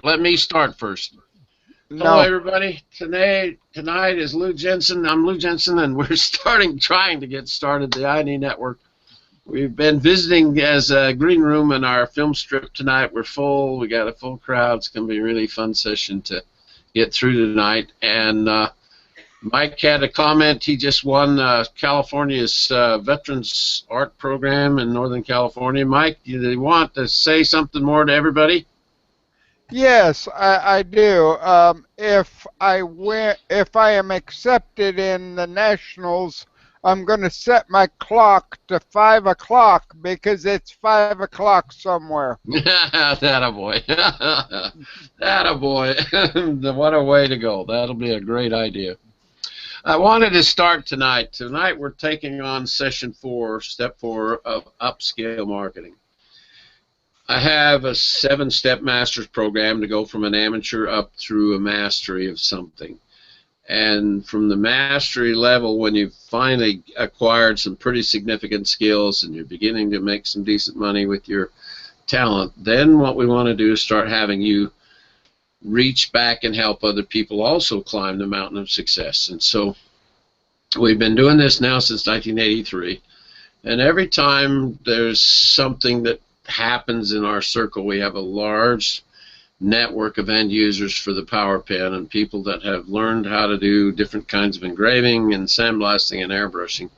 Let me start first. Hello, No. everybody. Tonight is Lou Jensen. I'm Lou Jensen, and we're trying to get started the JEANNIE Network. We've been visiting as a green room in our film strip tonight. We're full. We got a full crowd. It's going to be a really fun session to get through tonight. And Mike had a comment. He just won California's Veterans Art Program in Northern California. Mike, do you want to say something more to everybody? Yes, I do. If I am accepted in the Nationals, I'm going to set my clock to 5 o'clock because it's 5 o'clock somewhere. Attaboy. Attaboy. What a way to go. That'll be a great idea. I wanted to start tonight. Tonight we're taking on session 4, step 4 of Upscale Marketing. I have a 7-step master's program to go from an amateur up through a mastery of something. And from the mastery level, when you've finally acquired some pretty significant skills and you're beginning to make some decent money with your talent, then what we want to do is start having you reach back and help other people also climb the mountain of success. And so we've been doing this now since 1983. And every time there's something that happens in our circle, we have a large network of end users for the power pen and people that have learned how to do different kinds of engraving and sandblasting and airbrushing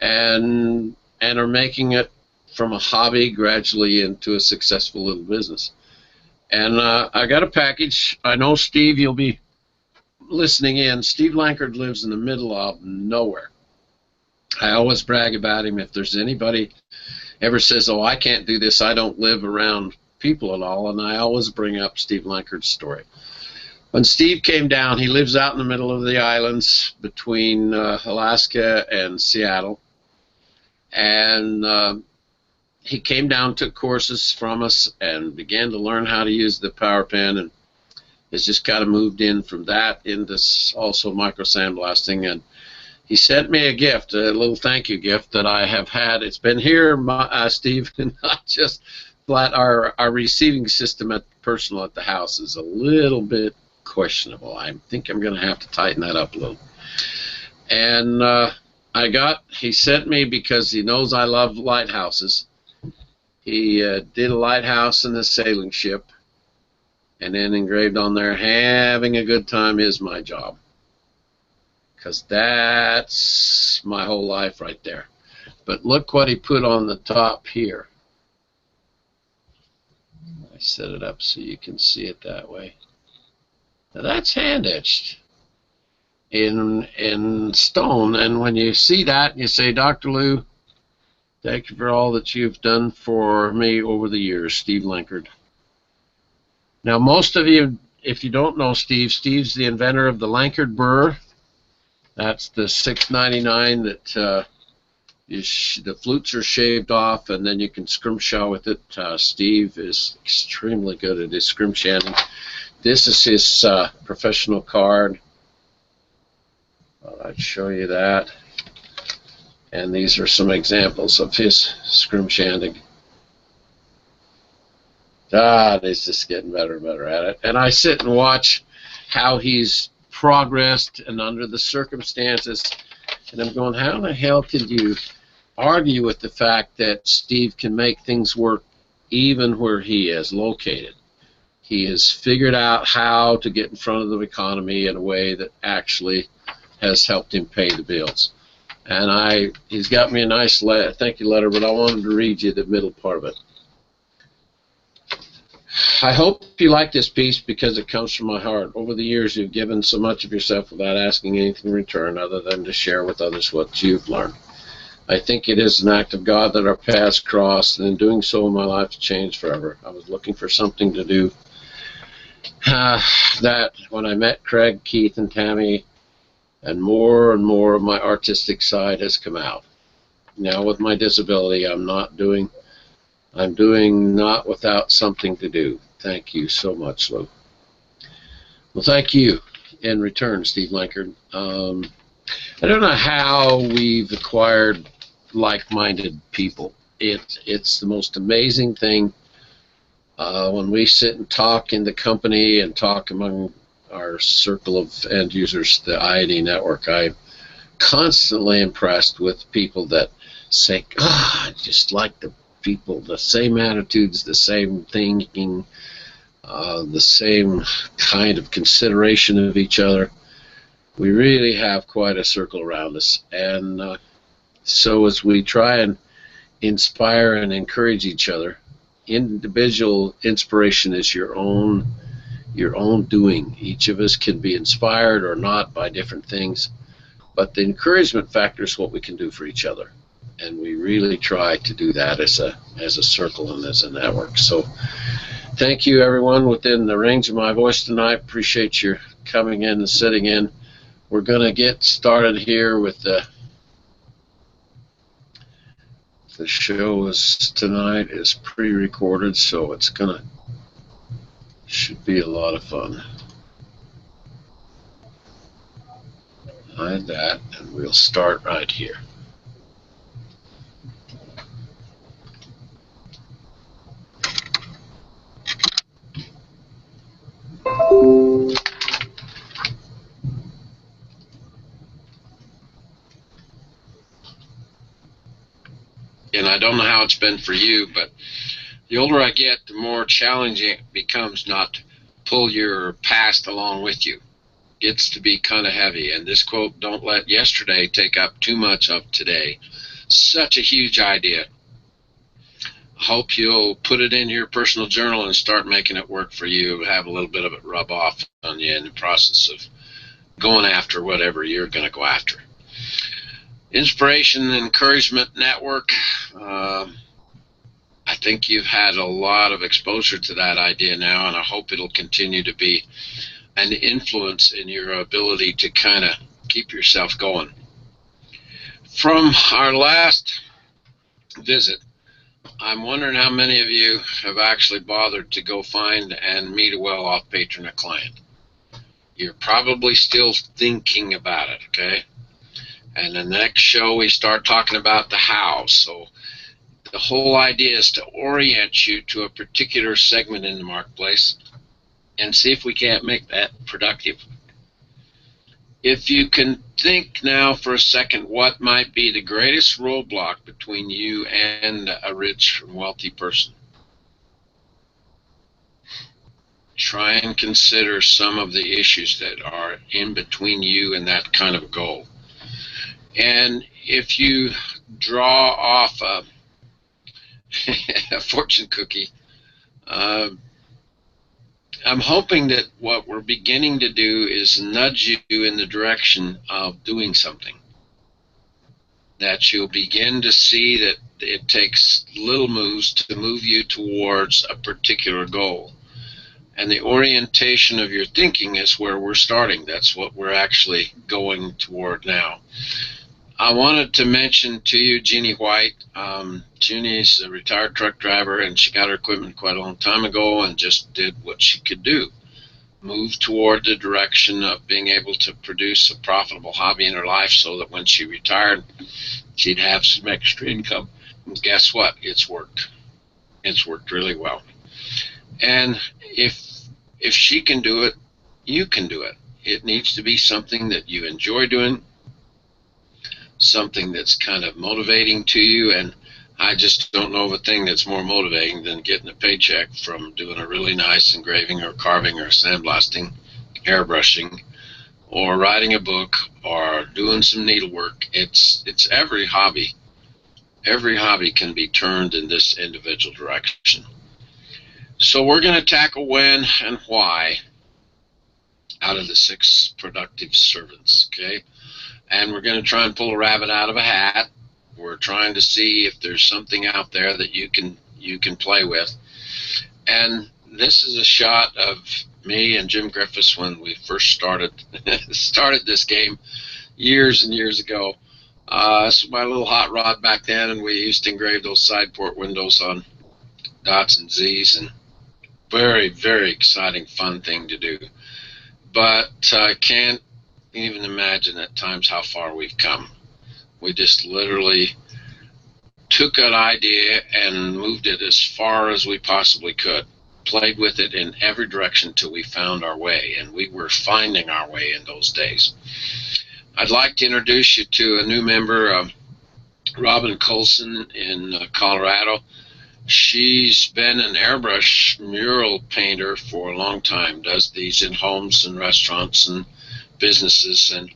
and are making it from a hobby gradually into a successful little business. And I got a package. I know, Steve, you'll be listening in. Steve Lankard lives in the middle of nowhere. I always brag about him. If there's anybody ever says, oh, I can't do this, I don't live around people at all, and I always bring up Steve Lankard's story. When Steve came down, he lives out in the middle of the islands between Alaska and Seattle, and he came down, took courses from us, and began to learn how to use the power pen, and has just kind of moved in from that into also micro sandblasting. And he sent me a gift, a little thank you gift that I have had. It's been here, Steve, not just flat. Our receiving system at personal at the house is a little bit questionable. I think I'm going to have to tighten that up a little. And he sent me, because he knows I love lighthouses, he did a lighthouse in a sailing ship and then engraved on there, having a good time is my job. Because that's my whole life right there. But look what he put on the top here. I set it up so you can see it that way. Now that's hand etched in stone, and when you see that, you say, Dr. Lou, thank you for all that you've done for me over the years, Steve Lankard. Now, most of you, if you don't know Steve, Steve's the inventor of the Lankard burr. That's the $6.99 that the flutes are shaved off, and then you can scrimshaw with it. Steve is extremely good at his scrimshanning. This is his professional card. I'd show you that. And these are some examples of his scrimshanning. He's just getting better and better at it. And I sit and watch how he's progressed and under the circumstances, and I'm going, how the hell can you argue with the fact that Steve can make things work even where he is located? He has figured out how to get in front of the economy in a way that actually has helped him pay the bills. And he's got me a nice thank you letter, but I wanted to read you the middle part of it. I hope you like this piece because it comes from my heart. Over the years, you've given so much of yourself without asking anything in return other than to share with others what you've learned. I think it is an act of God that our paths crossed, and in doing so, my life changed forever. I was looking for something to do that when I met Craig, Keith, and Tammy, and more of my artistic side has come out. Now with my disability, I'm doing not without something to do. Thank you so much, Lou. Well, thank you in return, Steve Lankard. I don't know how we've acquired like-minded people. It's the most amazing thing. When we sit and talk in the company and talk among our circle of end users, the I&E network, I'm constantly impressed with people that say, I just like the people, the same attitudes, the same thinking, the same kind of consideration of each other. We really have quite a circle around us. And so as we try and inspire and encourage each other, individual inspiration is your own doing. Each of us can be inspired or not by different things, but the encouragement factor is what we can do for each other, and we really try to do that as a circle and as a network. So thank you, everyone within the range of my voice tonight. Appreciate your coming in and sitting in. We're going to get started here with the show tonight is pre-recorded, so it's should be a lot of fun. Hide that, and we'll start right here. And I don't know how it's been for you, but the older I get, the more challenging it becomes not to pull your past along with you. It gets to be kind of heavy. And this quote, don't let yesterday take up too much of today. Such a huge idea. I hope you'll put it in your personal journal and start making it work for you. Have a little bit of it rub off on you in the process of going after whatever you're going to go after. Inspiration and Encouragement Network. I think you've had a lot of exposure to that idea now, and I hope it'll continue to be an influence in your ability to kind of keep yourself going. From our last visit, I'm wondering how many of you have actually bothered to go find and meet a well-off patron or client. You're probably still thinking about it, okay? And the next show we start talking about the how. So the whole idea is to orient you to a particular segment in the marketplace and see if we can't make that productive. If you can think now for a second what might be the greatest roadblock between you and a rich and wealthy person. Try and consider some of the issues that are in between you and that kind of goal. And if you draw off a fortune cookie, I'm hoping that what we're beginning to do is nudge you in the direction of doing something. That you'll begin to see that it takes little moves to move you towards a particular goal. And the orientation of your thinking is where we're starting. That's what we're actually going toward now. I wanted to mention to you Jeannie White. Jeannie's a retired truck driver, and she got her equipment quite a long time ago and just did what she could do. Move toward the direction of being able to produce a profitable hobby in her life so that when she retired, she'd have some extra income. And guess what? It's worked. It's worked really well. And if she can do it, you can do it. It needs to be something that you enjoy doing, something that's kind of motivating to you, and I just don't know of a thing that's more motivating than getting a paycheck from doing a really nice engraving or carving or sandblasting, airbrushing, or writing a book or doing some needlework. It's every hobby. Every hobby can be turned in this individual direction. So we're going to tackle when and why out of the 6 productive servants, okay? And we're going to try and pull a rabbit out of a hat. We're trying to see if there's something out there that you can play with. And this is a shot of me and Jim Griffiths when we first started this game years and years ago. This was my little hot rod back then, and we used to engrave those side port windows on dots and Z's, and very, very exciting, fun thing to do. But I can't even imagine at times how far we've come. We just literally took an idea and moved it as far as we possibly could. played with it in every direction till we found our way, and we were finding our way in those days. I'd like to introduce you to a new member, Robin Colson in Colorado. She's been an airbrush mural painter for a long time, does these in homes and restaurants and businesses, and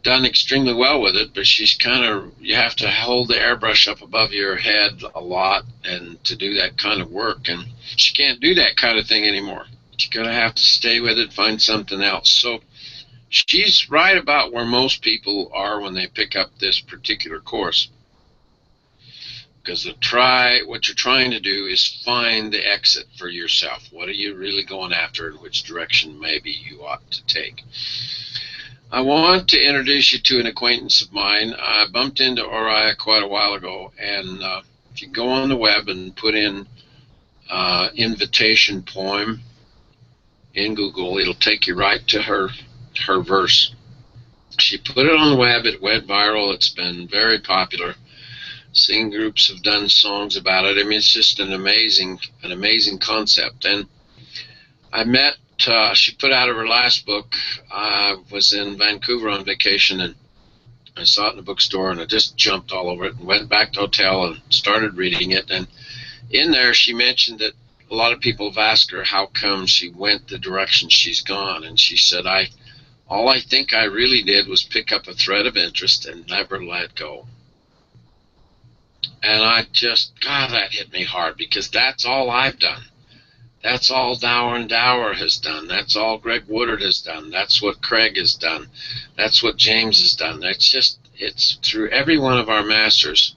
done extremely well with it, but she's kind of, you have to hold the airbrush up above your head a lot and to do that kind of work, and she can't do that kind of thing anymore. She's going to have to stay with it, find something else. So she's right about where most people are when they pick up this particular course, because what you're trying to do is find the exit for yourself. What are you really going after, and which direction maybe you ought to take? I want to introduce you to an acquaintance of mine. I bumped into Oriah quite a while ago, and if you go on the web and put in invitation poem in Google, it'll take you right to her verse. She put it on the web, it went viral, it's been very popular. Singing groups have done songs about it. I mean, it's just an amazing concept. And I met, she put out her last book. I was in Vancouver on vacation, and I saw it in the bookstore, and I just jumped all over it and went back to the hotel and started reading it. And in there, she mentioned that a lot of people have asked her how come she went the direction she's gone. And she said, all I think I really did was pick up a thread of interest and never let go. And I just, God, that hit me hard, because that's all I've done. That's all Dower and Dower has done. That's all Greg Woodard has done. That's what Craig has done. That's what James has done. It's through every one of our masters.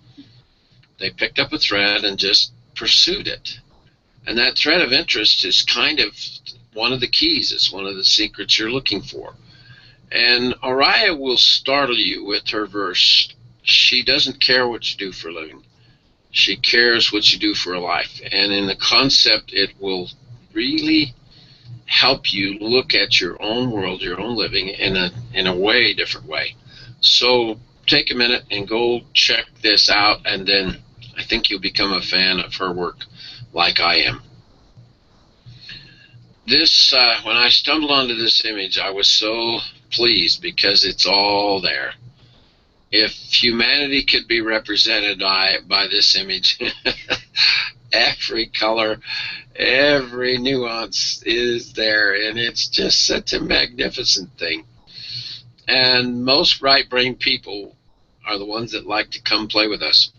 They picked up a thread and just pursued it. And that thread of interest is kind of one of the keys. It's one of the secrets you're looking for. And Oriah will startle you with her verse. She doesn't care what you do for a living. She cares what you do for a life. And in the concept, it will really help you look at your own world, your own living in a way different way. So take a minute and go check this out, and then I think you'll become a fan of her work like I am. This, when I stumbled onto this image, I was so pleased because it's all there. If humanity could be represented by this image, every color, every nuance is there, and it's just such a magnificent thing. And most right-brained people are the ones that like to come play with us.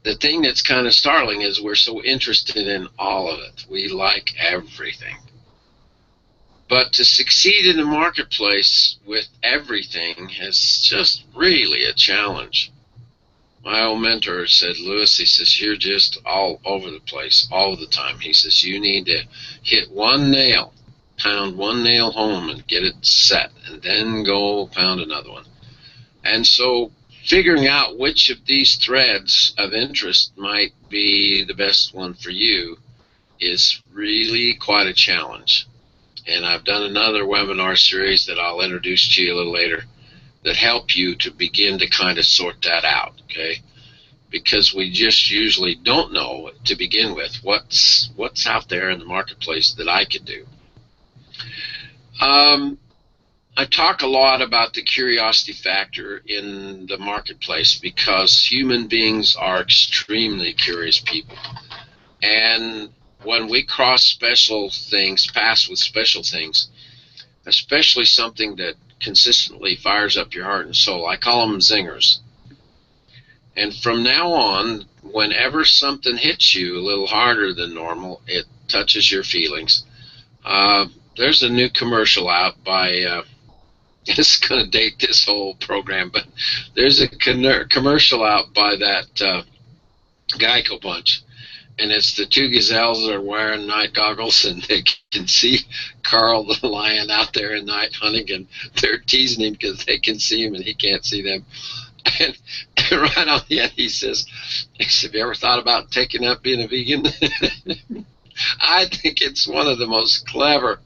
The thing that's kind of startling is we're so interested in all of it. We like everything. But to succeed in the marketplace with everything is just really a challenge. My old mentor said, Lewis, he says, you're just all over the place all the time. He says, you need to hit one nail, pound one nail home and get it set, and then go pound another one. And so figuring out which of these threads of interest might be the best one for you is really quite a challenge. And I've done another webinar series that I'll introduce to you a little later that help you to begin to kind of sort that out, okay? Because we just usually don't know to begin with what's out there in the marketplace that I could do. I talk a lot about the curiosity factor in the marketplace because human beings are extremely curious people. And when we cross special things, pass with special things, especially something that consistently fires up your heart and soul, I call them zingers. And from now on, whenever something hits you a little harder than normal, it touches your feelings. There's a new commercial out by, it's going to date this whole program, but there's a commercial out by that Geico bunch. And it's the two gazelles that are wearing night goggles, and they can see Carl the lion out there at night hunting, and they're teasing him because they can see him and he can't see them. And right on the end, he says, have you ever thought about taking up being a vegan? I think it's one of the most clever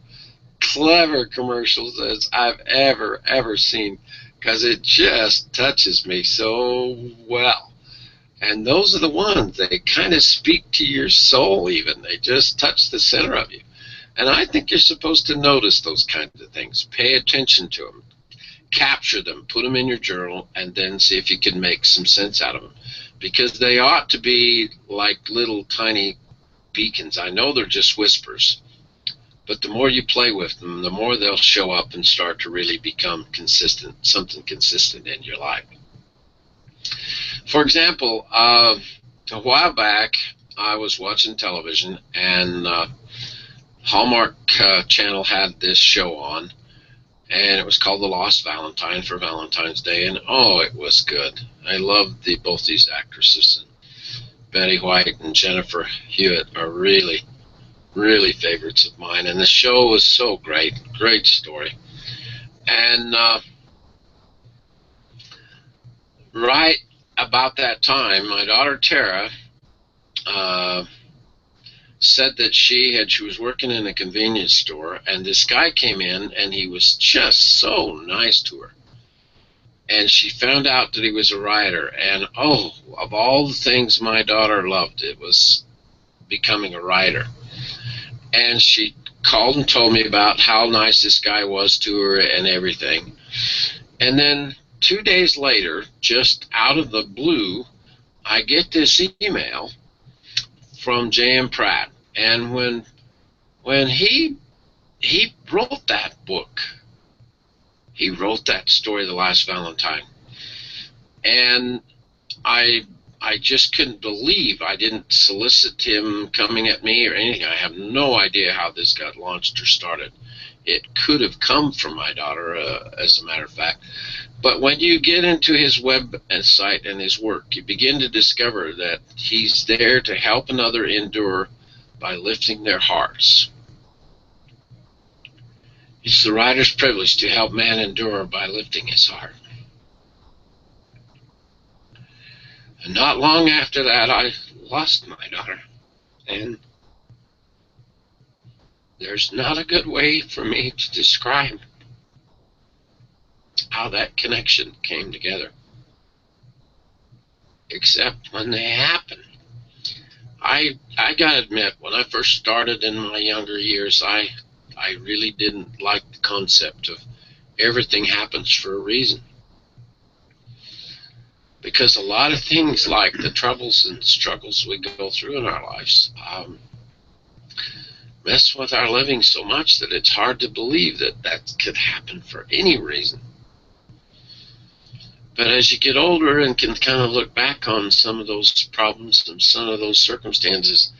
commercials that I've ever seen, because it just touches me so well. And those are the ones, they kind of speak to your soul even. They just touch the center of you. And I think you're supposed to notice those kinds of things. Pay attention to them. Capture them. Put them in your journal, and then see if you can make some sense out of them. Because they ought to be like little tiny beacons. I know they're just whispers, but the more you play with them, the more they'll show up and start to really become consistent, something consistent in your life. For example, a while back, I was watching television, and Hallmark Channel had this show on, and it was called The Lost Valentine for Valentine's Day, and oh, it was good. I loved both these actresses. And Betty White and Jennifer Hewitt are really, really favorites of mine, and the show was so great. Great story. And right about that time, my daughter Tara said that she was working in a convenience store, and this guy came in, and he was just so nice to her. And she found out that he was a writer, and oh, of all the things my daughter loved, it was becoming a writer. And she called and told me about how nice this guy was to her and everything. And then 2 days later, just out of the blue, I get this email from J.M. Pratt. And when he wrote that book, he wrote that story, The Last Valentine, and I just couldn't believe I didn't solicit him coming at me or anything. I have no idea how this got launched or started. It could have come from my daughter, as a matter of fact. But when you get into his website and his work, you begin to discover that he's there to help another endure by lifting their hearts. It's the writer's privilege to help man endure by lifting his heart. And not long after that, I lost my daughter. And there's not a good way for me to describe how that connection came together, except when they happened. I gotta admit, when I first started in my younger years, I really didn't like the concept of everything happens for a reason. Because a lot of things like the troubles and struggles we go through in our lives mess with our living so much that it's hard to believe that that could happen for any reason. But as you get older and can kind of look back on some of those problems and some of those circumstances,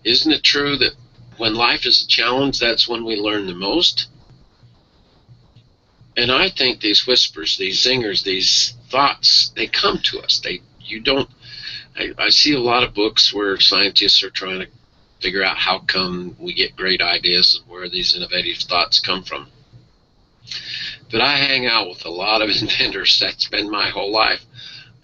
isn't it true that when life is a challenge, that's when we learn the most? And I think these whispers, these zingers, these thoughts, they come to us. I see a lot of books where scientists are trying to figure out how come we get great ideas and where these innovative thoughts come from. But I hang out with a lot of inventors. That's been my whole life.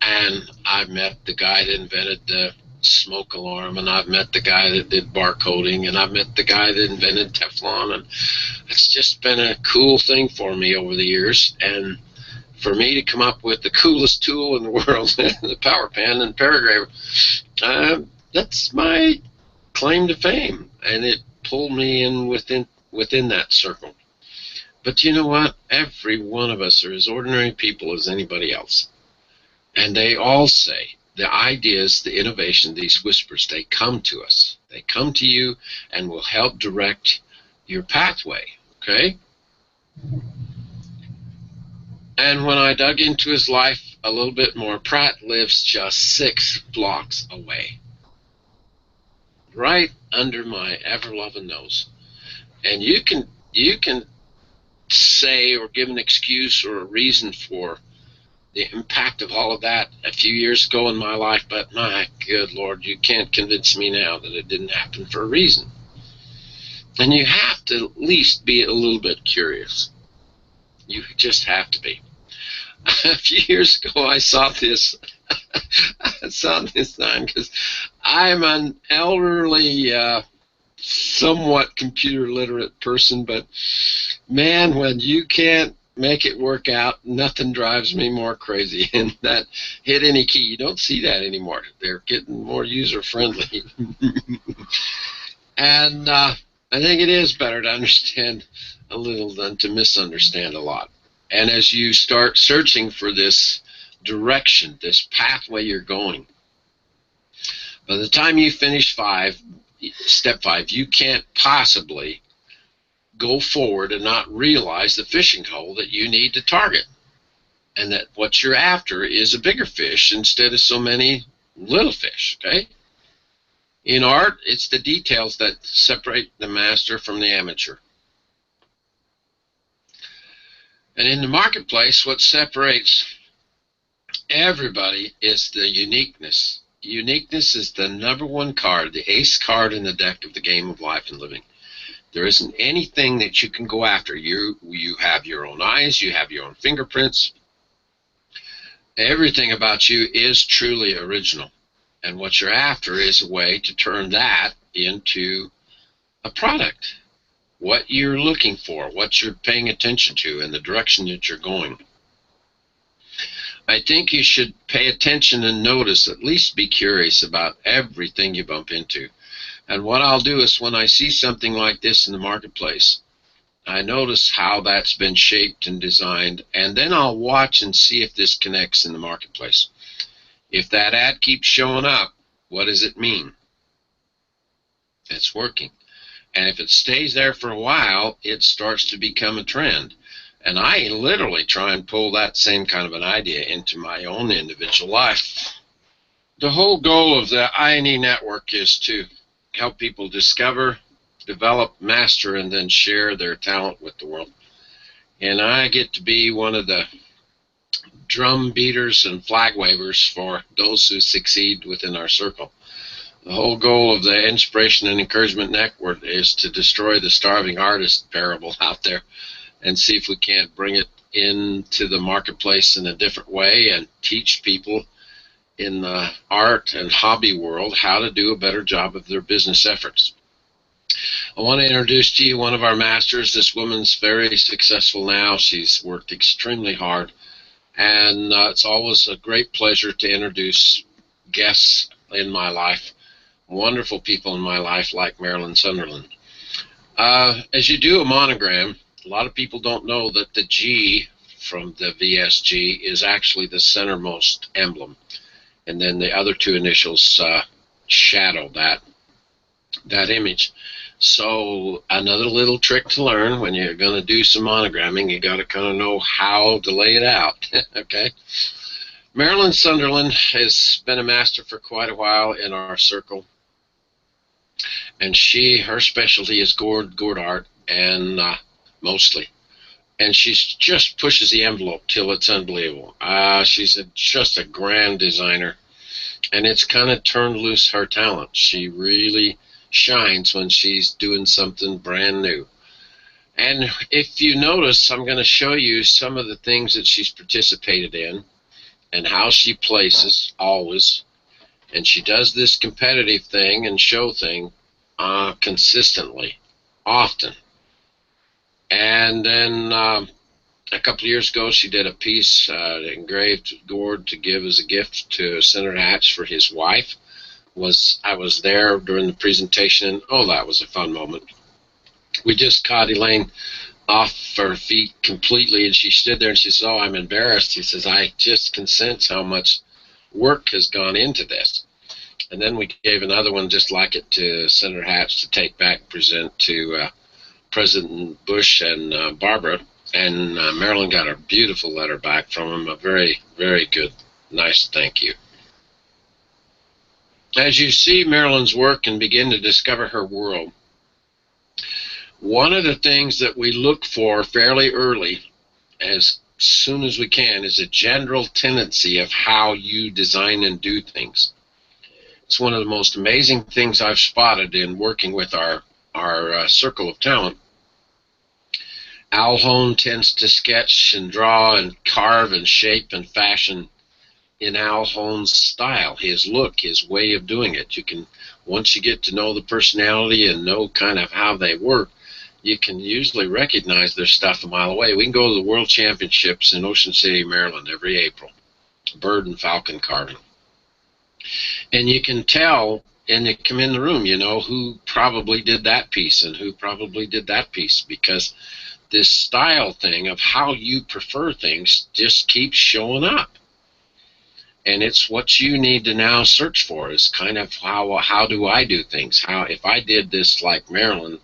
And I've met the guy that invented the smoke alarm, and I've met the guy that did barcoding, and I've met the guy that invented Teflon, and it's just been a cool thing for me over the years. And for me to come up with the coolest tool in the world, the power pen and paragraph, that's my claim to fame, and it pulled me in within that circle. But you know what? Every one of us are as ordinary people as anybody else. And they all say the ideas, the innovation, these whispers, they come to us. They come to you and will help direct your pathway, okay? And when I dug into his life a little bit more, Pratt lives just 6 blocks away, right under my ever-loving nose. And you can say or give an excuse or a reason for the impact of all of that a few years ago in my life, but my good Lord, you can't convince me now that it didn't happen for a reason. And you have to at least be a little bit curious. You just have to be. A few years ago, I saw this. I saw this sign because I'm an elderly, somewhat computer literate person, but man, when you can't make it work out. Nothing drives me more crazy than that hit any key. You don't see that anymore. They're getting more user-friendly. And I think it is better to understand a little than to misunderstand a lot. And as you start searching for this direction, this pathway you're going, by the time you finish step 5, you can't possibly go forward and not realize the fishing hole that you need to target. And that what you're after is a bigger fish instead of so many little fish, okay? In art, it's the details that separate the master from the amateur. And in the marketplace, what separates everybody is the uniqueness. Uniqueness is the #1 card, the ace card in the deck of the game of life and living. There isn't anything that you can go after. You have your own eyes, you have your own fingerprints. Everything about you is truly original. And what you're after is a way to turn that into a product. What you're looking for, what you're paying attention to, and the direction that you're going. I think you should pay attention and notice, at least be curious about everything you bump into. And what I'll do is when I see something like this in the marketplace, I notice how that's been shaped and designed, and then I'll watch and see if this connects in the marketplace. If that ad keeps showing up, what does it mean? It's working. And if it stays there for a while, it starts to become a trend. And I literally try and pull that same kind of an idea into my own individual life. The whole goal of the INE network is to help people discover, develop, master, and then share their talent with the world. And I get to be one of the drum beaters and flag wavers for those who succeed within our circle. The whole goal of the Inspiration and Encouragement Network is to destroy the starving artist parable out there and see if we can't bring it into the marketplace in a different way and teach people in the art and hobby world how to do a better job of their business efforts. I want to introduce to you one of our masters. This woman's very successful now. She's worked extremely hard, and it's always a great pleasure to introduce guests in my life, wonderful people in my life like Marilyn Sunderland. As you do a monogram, a lot of people don't know that the G from the VSG is actually the centermost emblem, and then the other 2 initials shadow that image. So another little trick to learn when you're going to do some monogramming, you got to kind of know how to lay it out. Okay. Marilyn Sunderland has been a master for quite a while in our circle, and her specialty is gourd art, and mostly. And she just pushes the envelope till it's unbelievable. She's just a grand designer, and it's kind of turned loose her talent. She really shines when she's doing something brand new. And if you notice, I'm going to show you some of the things that she's participated in and how she places always. And she does this competitive thing and show thing consistently, often. And then a couple of years ago, she did a piece, engraved gourd, to give as a gift to Senator Hatch for his wife. I was there during the presentation, and oh, that was a fun moment. We just caught Elaine off her feet completely, and she stood there and she said, "Oh, I'm embarrassed." She says, "I just can sense how much work has gone into this." And then we gave another one just like it to Senator Hatch to take back, present to President Bush and Barbara, and Marilyn got a beautiful letter back from him, a very, very good, nice thank you. As you see Marilyn's work and begin to discover her world, one of the things that we look for fairly early, as soon as we can, is a general tendency of how you design and do things. It's one of the most amazing things I've spotted in working with our circle of talent. Al Hone tends to sketch and draw and carve and shape and fashion in Al Hone's style, his look, his way of doing it. You can, once you get to know the personality and know kind of how they work, you can usually recognize their stuff a mile away. We can go to the World Championships in Ocean City, Maryland every April, bird and falcon carving. And you can tell, and they come in the room, you know, who probably did that piece and who probably did that piece, because this style thing of how you prefer things just keeps showing up. And it's what you need to now search for, is kind of how do I do things? How, if I did this like Marilyn,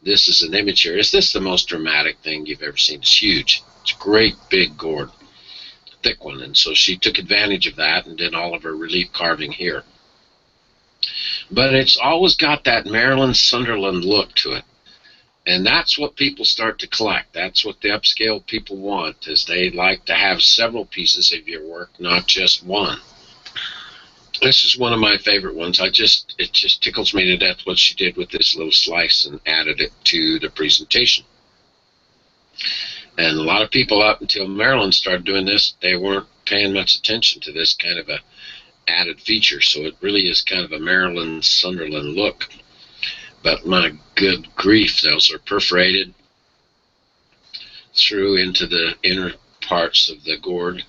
this is an image here. Is this the most dramatic thing you've ever seen? It's huge. It's a great big gourd, thick one. And so she took advantage of that and did all of her relief carving here. But it's always got that Maryland Sunderland look to it. And that's what people start to collect. That's what the upscale people want, is they like to have several pieces of your work, not just one. This is one of my favorite ones. It just tickles me to death what she did with this little slice and added it to the presentation. And a lot of people, up until Maryland started doing this, they weren't paying much attention to this kind of a added feature. So it really is kind of a Maryland Sunderland look. But my good grief, those are perforated through into the inner parts of the gourd.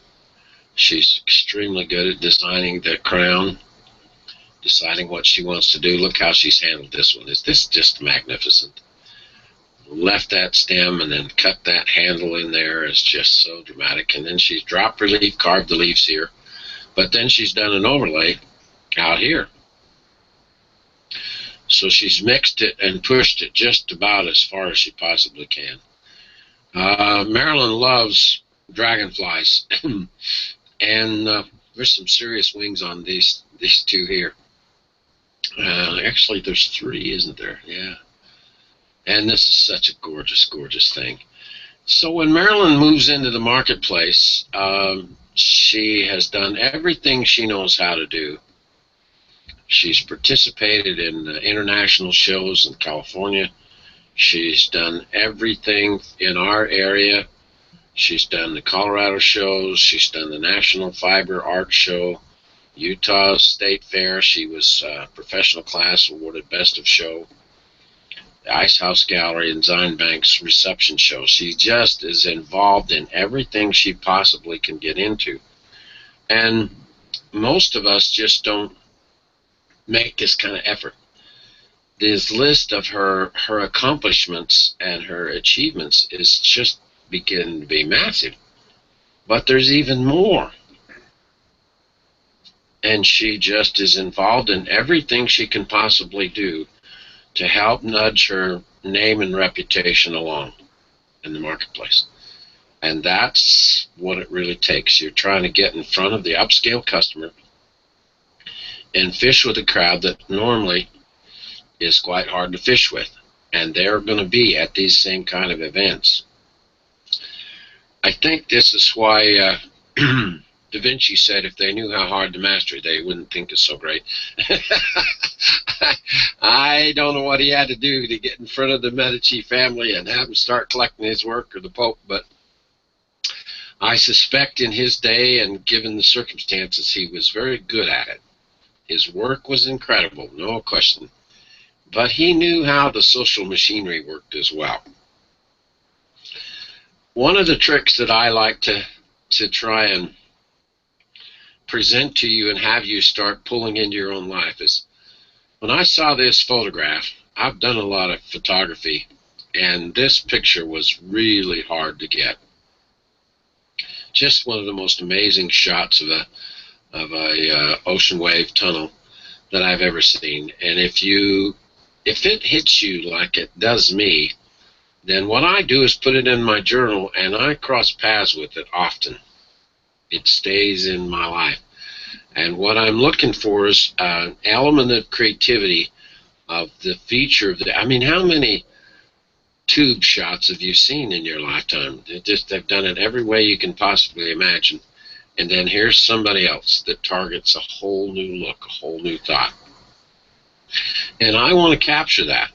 She's extremely good at designing the crown, deciding what she wants to do. Look how she's handled this one. Is this just magnificent? Left that stem and then cut that handle in there is just so dramatic. And then she's dropped her leaf, carved the leaves here. But then she's done an overlay out here. So she's mixed it and pushed it just about as far as she possibly can. Marilyn loves dragonflies. And there's some serious wings on these two here. Actually, there's 3, isn't there? Yeah. And this is such a gorgeous, gorgeous thing. So when Marilyn moves into the marketplace, she has done everything she knows how to do. She's participated in international shows in California. She's done everything in our area. She's done the Colorado shows. She's done the National Fiber Art Show, Utah State Fair. She was professional class awarded Best of Show, the Ice House Gallery, and Zion Bank's reception show. She just is involved in everything she possibly can get into. And most of us just don't make this kind of effort. This list of her accomplishments and her achievements is just beginning to be massive. But there's even more. And she just is involved in everything she can possibly do to help nudge her name and reputation along in the marketplace. And that's what it really takes. You're trying to get in front of the upscale customer and fish with a crowd that normally is quite hard to fish with. And they're going to be at these same kind of events. I think this is why Da Vinci said if they knew how hard to master it, they wouldn't think it's so great. I don't know what he had to do to get in front of the Medici family and have them start collecting his work, or the Pope, but I suspect in his day and given the circumstances, he was very good at it. His work was incredible, no question. But he knew how the social machinery worked as well. One of the tricks that I like to try and present to you and have you start pulling into your own life is, when I saw this photograph, I've done a lot of photography, and this picture was really hard to get. Just one of the most amazing shots of a ocean wave tunnel that I've ever seen. And if it hits you like it does me, then what I do is put it in my journal, and I cross paths with it often. It stays in my life. And what I'm looking for is an element of creativity of the feature of the, I mean, how many tube shots have you seen in your lifetime? They've done it every way you can possibly imagine. And then here's somebody else that targets a whole new look, a whole new thought. And I want to capture that.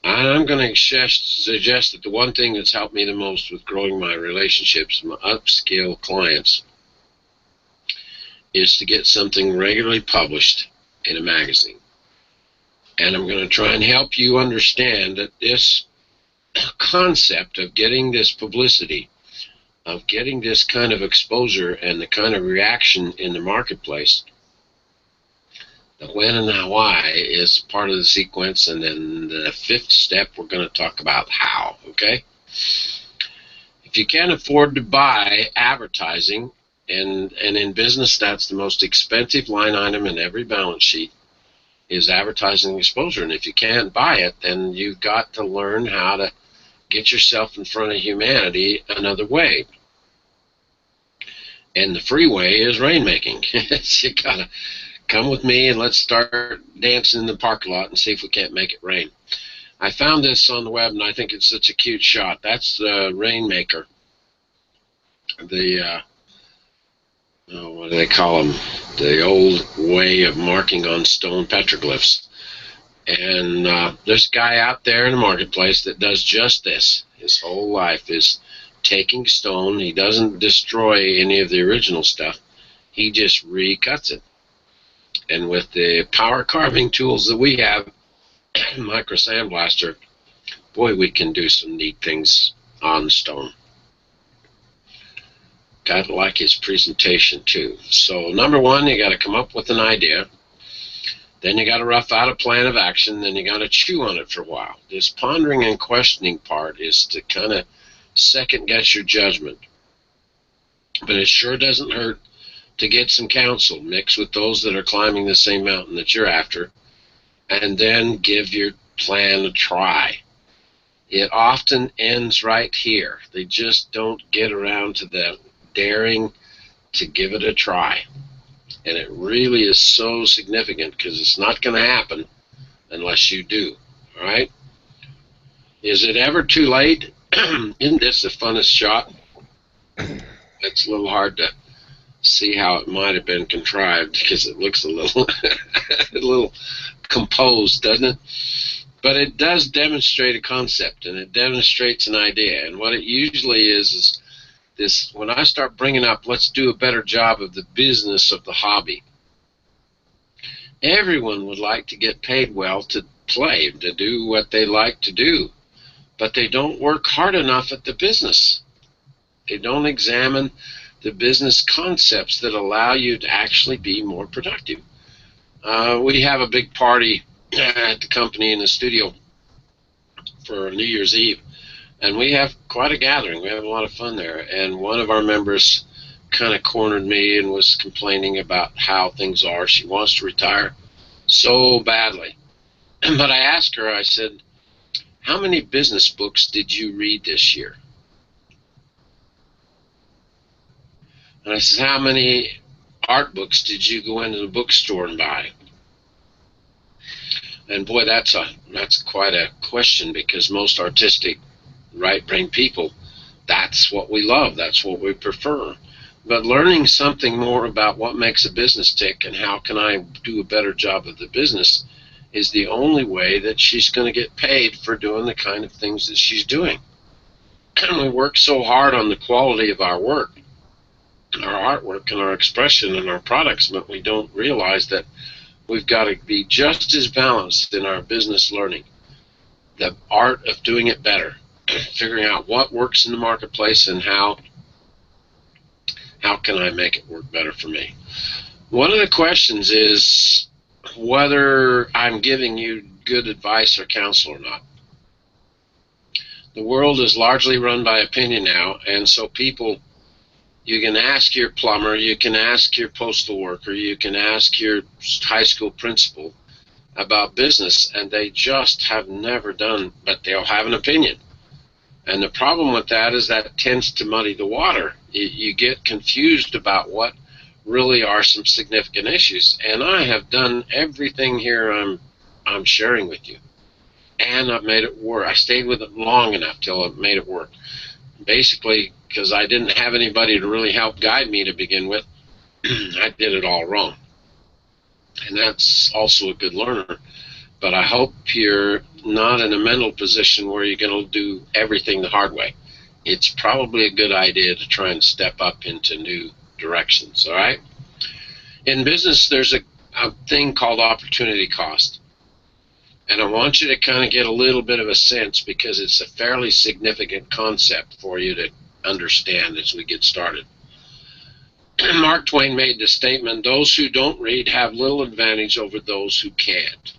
I'm going to suggest that the one thing that's helped me the most with growing my relationships, my upscale clients, is to get something regularly published in a magazine. And I'm going to try and help you understand that this concept of getting this publicity, of getting this kind of exposure and the kind of reaction in the marketplace, the when and the why is part of the sequence, and then the fifth step we're going to talk about how, okay? If you can't afford to buy advertising, and in business that's the most expensive line item in every balance sheet, is advertising exposure. And if you can't buy it, then you've got to learn how to get yourself in front of humanity another way. And the free way is rainmaking. You gotta come with me and let's start dancing in the parking lot and see if we can't make it rain. I found this on the web and I think it's such a cute shot. That's the rainmaker. The what do they call them? The old way of marking on stone petroglyphs. And there's a guy out there in the marketplace that does just this. His whole life is taking stone. He doesn't destroy any of the original stuff. He just recuts it. And with the power carving tools that we have, micro sandblaster, boy, we can do some neat things on stone. Got to like his presentation too. So number one, you got to come up with an idea. Then you got to rough out a plan of action. Then you got to chew on it for a while. This pondering and questioning part is to kind of second guess your judgment. But it sure doesn't hurt to get some counsel, mix with those that are climbing the same mountain that you're after, and then give your plan a try. It often ends right here. They just don't get around to the daring to give it a try. And it really is so significant because it's not going to happen unless you do. All right? Is it ever too late? Isn't this the funnest shot? It's a little hard to see how it might have been contrived because it looks a little a little composed, doesn't it? But it does demonstrate a concept, and it demonstrates an idea. And what it usually is this: when I start bringing up, let's do a better job of the business of the hobby. Everyone would like to get paid well to play, to do what they like to do, but they don't work hard enough at the business. They don't examine the business concepts that allow you to actually be more productive. We have a big party at the company in the studio for New Year's Eve, and we have quite a gathering. We have a lot of fun there, and one of our members kind of cornered me and was complaining about how things are. She wants to retire so badly. But I asked her, I said, how many business books did you read this year? And I said, how many art books did you go into the bookstore and buy? And boy, that's quite a question, because most artistic right-brain people, that's what we love, that's what we prefer. But learning something more about what makes a business tick and how can I do a better job of the business is the only way that she's going to get paid for doing the kind of things that she's doing. And we work so hard on the quality of our work, our artwork and our expression and our products, but we don't realize that we've got to be just as balanced in our business learning. The art of doing it better, figuring out what works in the marketplace and how can I make it work better for me. One of the questions is whether I'm giving you good advice or counsel or not. The world is largely run by opinion now, and so people, you can ask your plumber, you can ask your postal worker, you can ask your high school principal about business, and they just have never done, but they'll have an opinion. And the problem with that is that it tends to muddy the water. You get confused about what really are some significant issues. And I have done everything here I'm sharing with you. And I've made it work. I stayed with it long enough till it made it work. Basically, because I didn't have anybody to really help guide me to begin with, I did it all wrong. And that's also a good learner. But I hope you're not in a mental position where you're going to do everything the hard way. It's probably a good idea to try and step up into new directions, all right? In business, there's a thing called opportunity cost. And I want you to kind of get a little bit of a sense, because it's a fairly significant concept for you to understand as we get started. Mark Twain made the statement, those who don't read have little advantage over those who can't.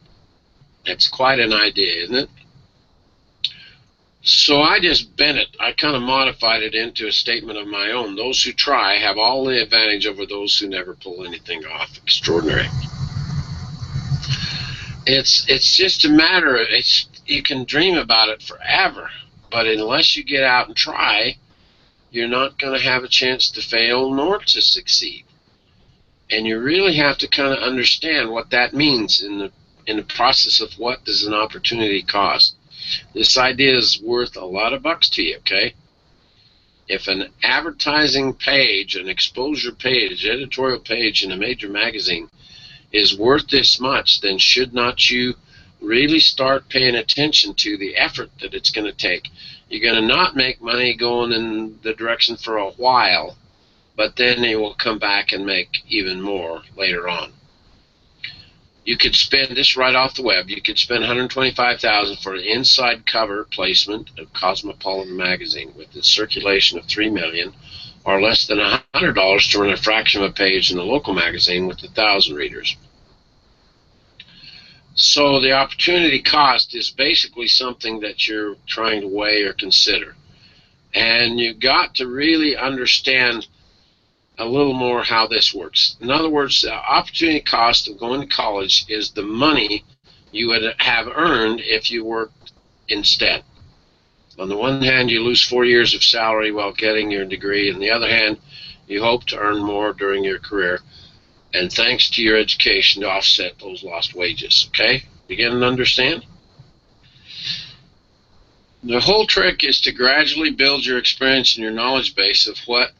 That's quite an idea, isn't it? So I just bent it. I kind of modified it into a statement of my own. Those who try have all the advantage over those who never pull anything off extraordinary. It's just a matter of, you can dream about it forever, but unless you get out and try, you're not going to have a chance to fail nor to succeed. And you really have to kind of understand what that means in the process of what does an opportunity cost. This idea is worth a lot of bucks to you, okay? If an advertising page, an exposure page, editorial page in a major magazine is worth this much, then should not you really start paying attention to the effort that it's going to take? You're going to not make money going in the direction for a while, but then you will come back and make even more later on. You could spend this right off the web. You could spend $125,000 for an inside cover placement of Cosmopolitan magazine with a circulation of 3 million, or less than $100 to run a fraction of a page in the local magazine with 1,000 readers. So the opportunity cost is basically something that you're trying to weigh or consider. And you've got to really understand a little more how this works. In other words, the opportunity cost of going to college is the money you would have earned if you worked instead. On the one hand, you lose 4 years of salary while getting your degree. On the other hand, you hope to earn more during your career, and thanks to your education, to offset those lost wages. Okay? Begin to understand? The whole trick is to gradually build your experience and your knowledge base of what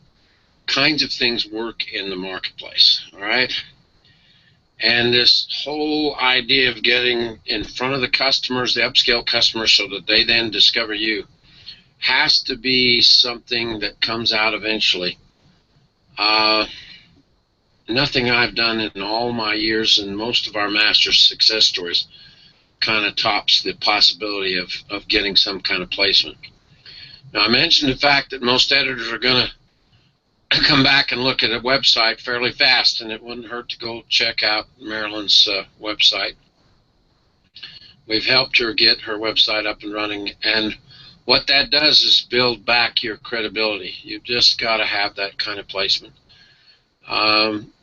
kinds of things work in the marketplace. All right? And this whole idea of getting in front of the customers, the upscale customers, so that they then discover you, has to be something that comes out eventually. Nothing I've done in all my years and most of our master's success stories kind of tops the possibility of getting some kind of placement. Now, I mentioned the fact that most editors are going to come back and look at a website fairly fast, and it wouldn't hurt to go check out Marilyn's website. We've helped her get her website up and running, and what that does is build back your credibility. You've just got to have that kind of placement.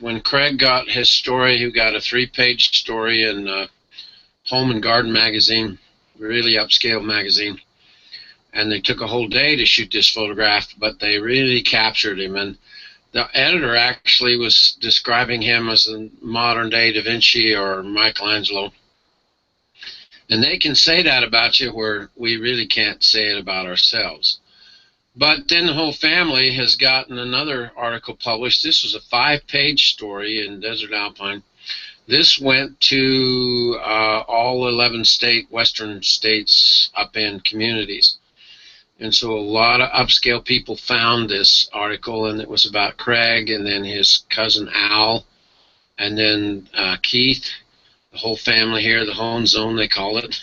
When Craig got his story, he got a 3-page story in Home and Garden magazine, really upscale magazine, and they took a whole day to shoot this photograph, but they really captured him. And the editor actually was describing him as a modern-day Da Vinci or Michelangelo. And they can say that about you where we really can't say it about ourselves. But then the whole family has gotten another article published. This was a 5-page story in Desert Alpine. This went to all 11 western states up-end communities. And so a lot of upscale people found this article, and it was about Craig and then his cousin Al, and then Keith, the whole family here, the home zone they call it,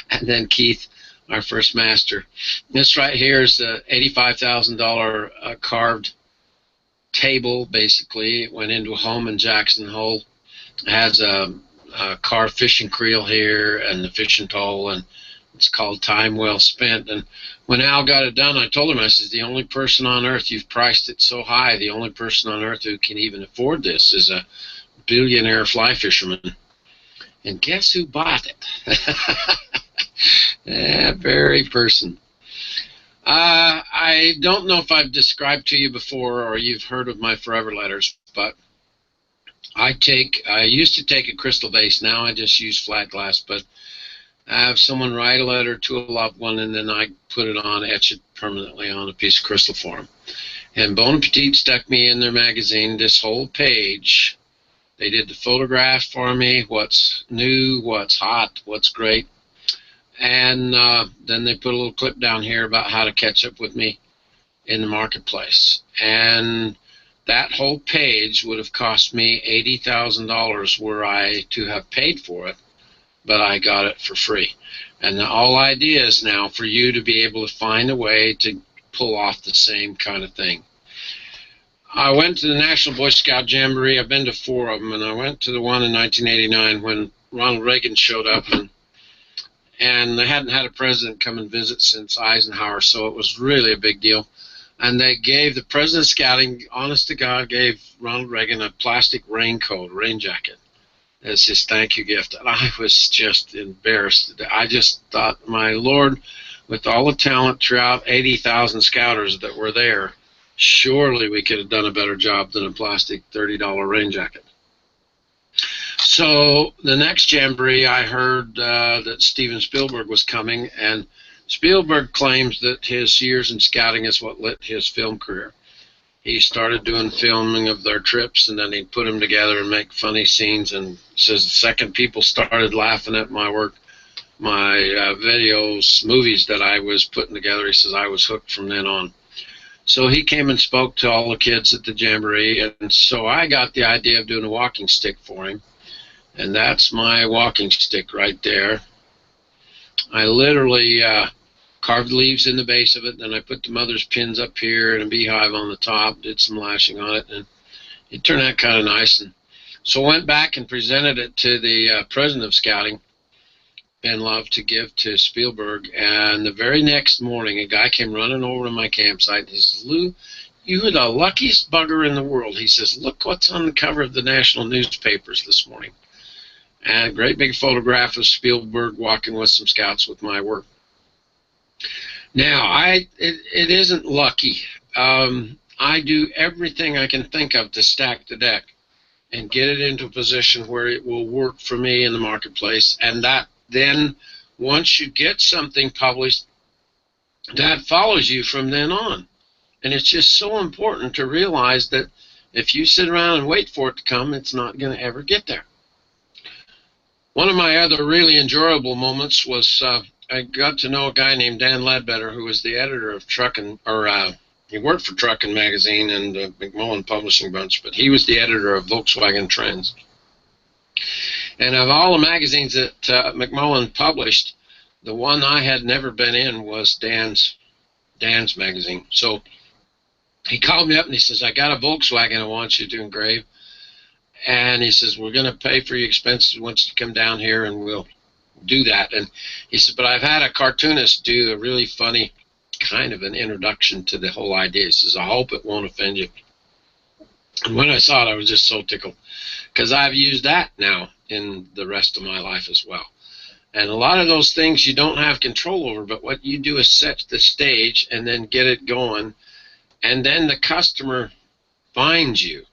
and then Keith, our first master. This right here is a $85,000 carved table, basically. It went into a home in Jackson Hole. It has a carved fishing creel here and the fishing pole, and it's called Time Well Spent. And when Al got it done, I told him, I said, the only person on earth, you've priced it so high, the only person on earth who can even afford this is a billionaire fly fisherman. And guess who bought it? That very person. I don't know if I've described to you before or you've heard of my forever letters, but I used to take a crystal vase. Now I just use flat glass, but I have someone write a letter to a loved one, and then I put it on, etch it permanently on a piece of crystal for them. And Bon Appetit stuck me in their magazine, this whole page. They did the photograph for me, what's new, what's hot, what's great. And then they put a little clip down here about how to catch up with me in the marketplace. And that whole page would have cost me $80,000 were I to have paid for it. but I got it for free. And the whole idea is now for you to be able to find a way to pull off the same kind of thing. I went to the National Boy Scout Jamboree. I've been to 4 of them, and I went to the one in 1989 when Ronald Reagan showed up, and they hadn't had a president come and visit since Eisenhower, so it was really a big deal. And they gave the president of scouting, honest to God, gave Ronald Reagan a plastic raincoat, rain jacket, as his thank you gift. And I was just embarrassed. I just thought, my Lord, with all the talent throughout 80,000 scouters that were there, surely we could have done a better job than a plastic $30 rain jacket. So the next jamboree, I heard that Steven Spielberg was coming, and Spielberg claims that his years in scouting is what lit his film career. He started doing filming of their trips, and then he'd put them together and make funny scenes, and says the second people started laughing at my work, my videos, movies that I was putting together, he says I was hooked from then on. So he came and spoke to all the kids at the jamboree, and so I got the idea of doing a walking stick for him. And that's my walking stick right there. I literally carved leaves in the base of it, then I put the mother's pins up here and a beehive on the top, did some lashing on it, and it turned out kind of nice. And so I went back and presented it to the president of scouting, Ben Love, to give to Spielberg. And the very next morning, a guy came running over to my campsite, and he says, Lou, you are the luckiest bugger in the world. He says, look what's on the cover of the national newspapers this morning. And a great big photograph of Spielberg walking with some scouts with my work. Now, it isn't lucky. I do everything I can think of to stack the deck and get it into a position where it will work for me in the marketplace. And that then, once you get something published, that follows you from then on. And it's just so important to realize that if you sit around and wait for it to come, it's not going to ever get there. One of my other really enjoyable moments was I got to know a guy named Dan Ledbetter, who was the editor of he worked for Truckin' Magazine and McMullen Publishing Bunch, but he was the editor of Volkswagen Trends. And of all the magazines that McMullen published, the one I had never been in was Dan's magazine. So he called me up and he says, I got a Volkswagen I want you to engrave. And he says, we're going to pay for your expenses once you come down here, and we'll do that. And he said, but I've had a cartoonist do a really funny kind of an introduction to the whole idea. He says, I hope it won't offend you. And when I saw it, I was just so tickled, because I've used that now in the rest of my life as well. And a lot of those things you don't have control over, but what you do is set the stage and then get it going, and then the customer finds you.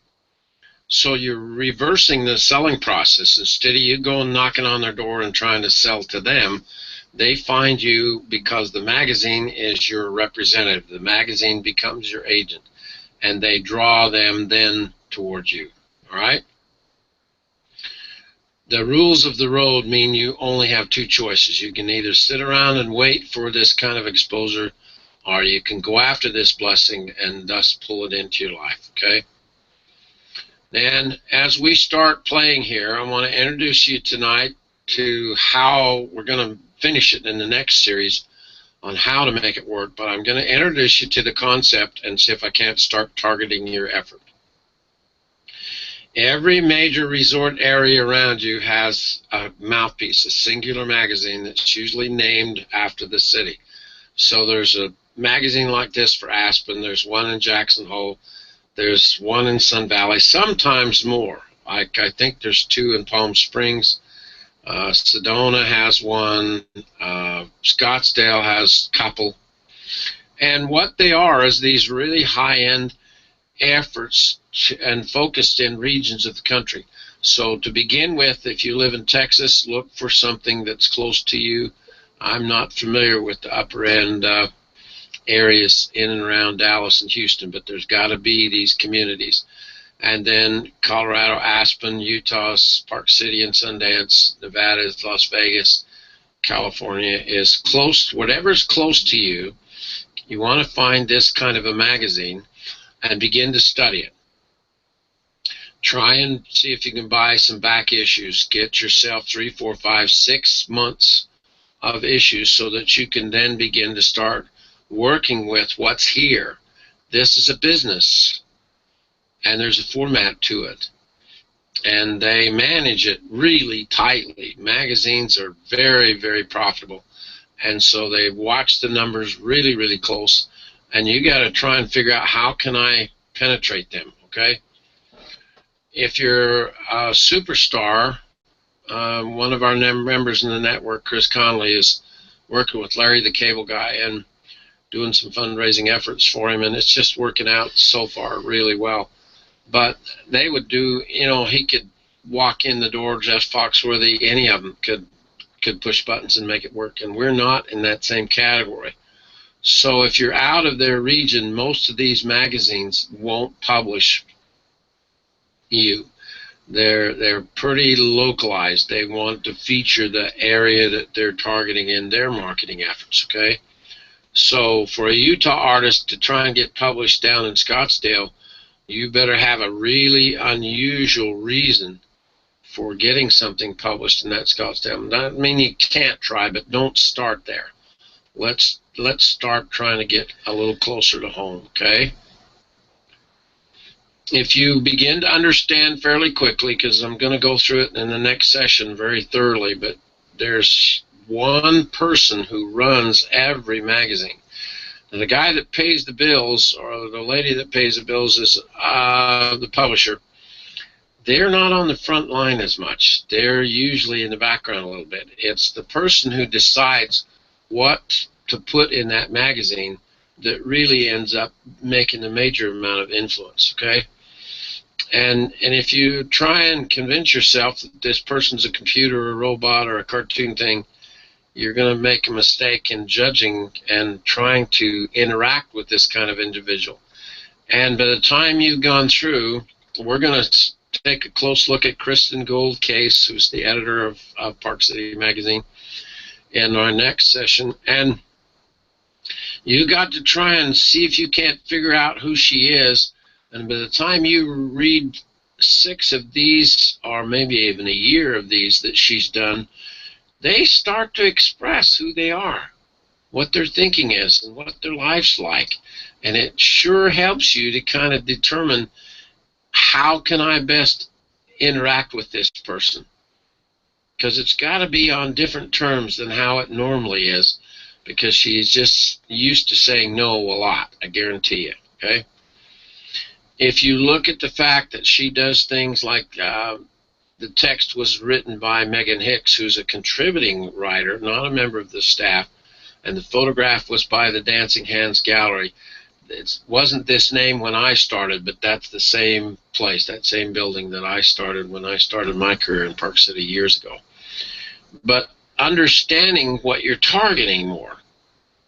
So you're reversing the selling process. Instead of you going knocking on their door and trying to sell to them, they find you because the magazine is your representative. The magazine becomes your agent, and they draw them then towards you. All right? The rules of the road mean you only have 2 choices. You can either sit around and wait for this kind of exposure, or you can go after this blessing and thus pull it into your life. Okay? And as we start playing here, I want to introduce you tonight to how we're going to finish it in the next series on how to make it work. But I'm going to introduce you to the concept and see if I can't start targeting your effort. Every major resort area around you has a mouthpiece, a singular magazine that's usually named after the city. So there's a magazine like this for Aspen. There's one in Jackson Hole. There's one in Sun Valley, sometimes more. I think there's 2 in Palm Springs. Sedona has one. Scottsdale has a couple. And what they are is these really high-end efforts and focused in regions of the country. So to begin with, if you live in Texas, look for something that's close to you. I'm not familiar with the upper-end areas in and around Dallas and Houston, but there's got to be these communities. And then Colorado, Aspen, Utah, Park City and Sundance, Nevada is Las Vegas, California is close. Whatever's close to you, you want to find this kind of a magazine and begin to study it. Try and see if you can buy some back issues. Get yourself 3, 4, 5, 6 months of issues so that you can then begin to start working with what's here. This is a business, and there's a format to it, and they manage it really tightly. Magazines are very, very profitable, and so they watch the numbers really, really close, and you got to try and figure out how can I penetrate them, okay? If you're a superstar, one of our members in the network, Chris Conley, is working with Larry the Cable Guy and doing some fundraising efforts for him, and it's just working out so far really well. But they would do, you know, he could walk in the door, Jeff Foxworthy, any of them could push buttons and make it work, and we're not in that same category. So if you're out of their region, most of these magazines won't publish you. They're pretty localized. They want to feature the area that they're targeting in their marketing efforts, okay? So for a Utah artist to try and get published down in Scottsdale, you better have a really unusual reason for getting something published in that Scottsdale. Doesn't mean you can't try, but don't start there. Let's start trying to get a little closer to home, okay? If you begin to understand fairly quickly, because I'm going to go through it in the next session very thoroughly, but there's one person who runs every magazine. And the guy that pays the bills, or the lady that pays the bills, is the publisher. They're not on the front line as much. They're usually in the background a little bit. It's the person who decides what to put in that magazine that really ends up making a major amount of influence, okay? And if you try and convince yourself that this person's a computer or a robot or a cartoon thing, you're going to make a mistake in judging and trying to interact with this kind of individual. And by the time you've gone through, we're going to take a close look at Kristen Gold Case, who's the editor of Park City Magazine, in our next session. And you got to try and see if you can't figure out who she is. And by the time you read 6 of these, or maybe even a year of these that she's done, they start to express who they are, what their thinking is, and what their life's like. And it sure helps you to kind of determine, how can I best interact with this person? Because it's got to be on different terms than how it normally is, because she's just used to saying no a lot, I guarantee you, okay? If you look at the fact that she does things like the text was written by Megan Hicks, who's a contributing writer, not a member of the staff, and the photograph was by the Dancing Hands Gallery. It wasn't this name when I started, but that's the same place, that same building that I started when I started my career in Park City years ago. But understanding what you're targeting more,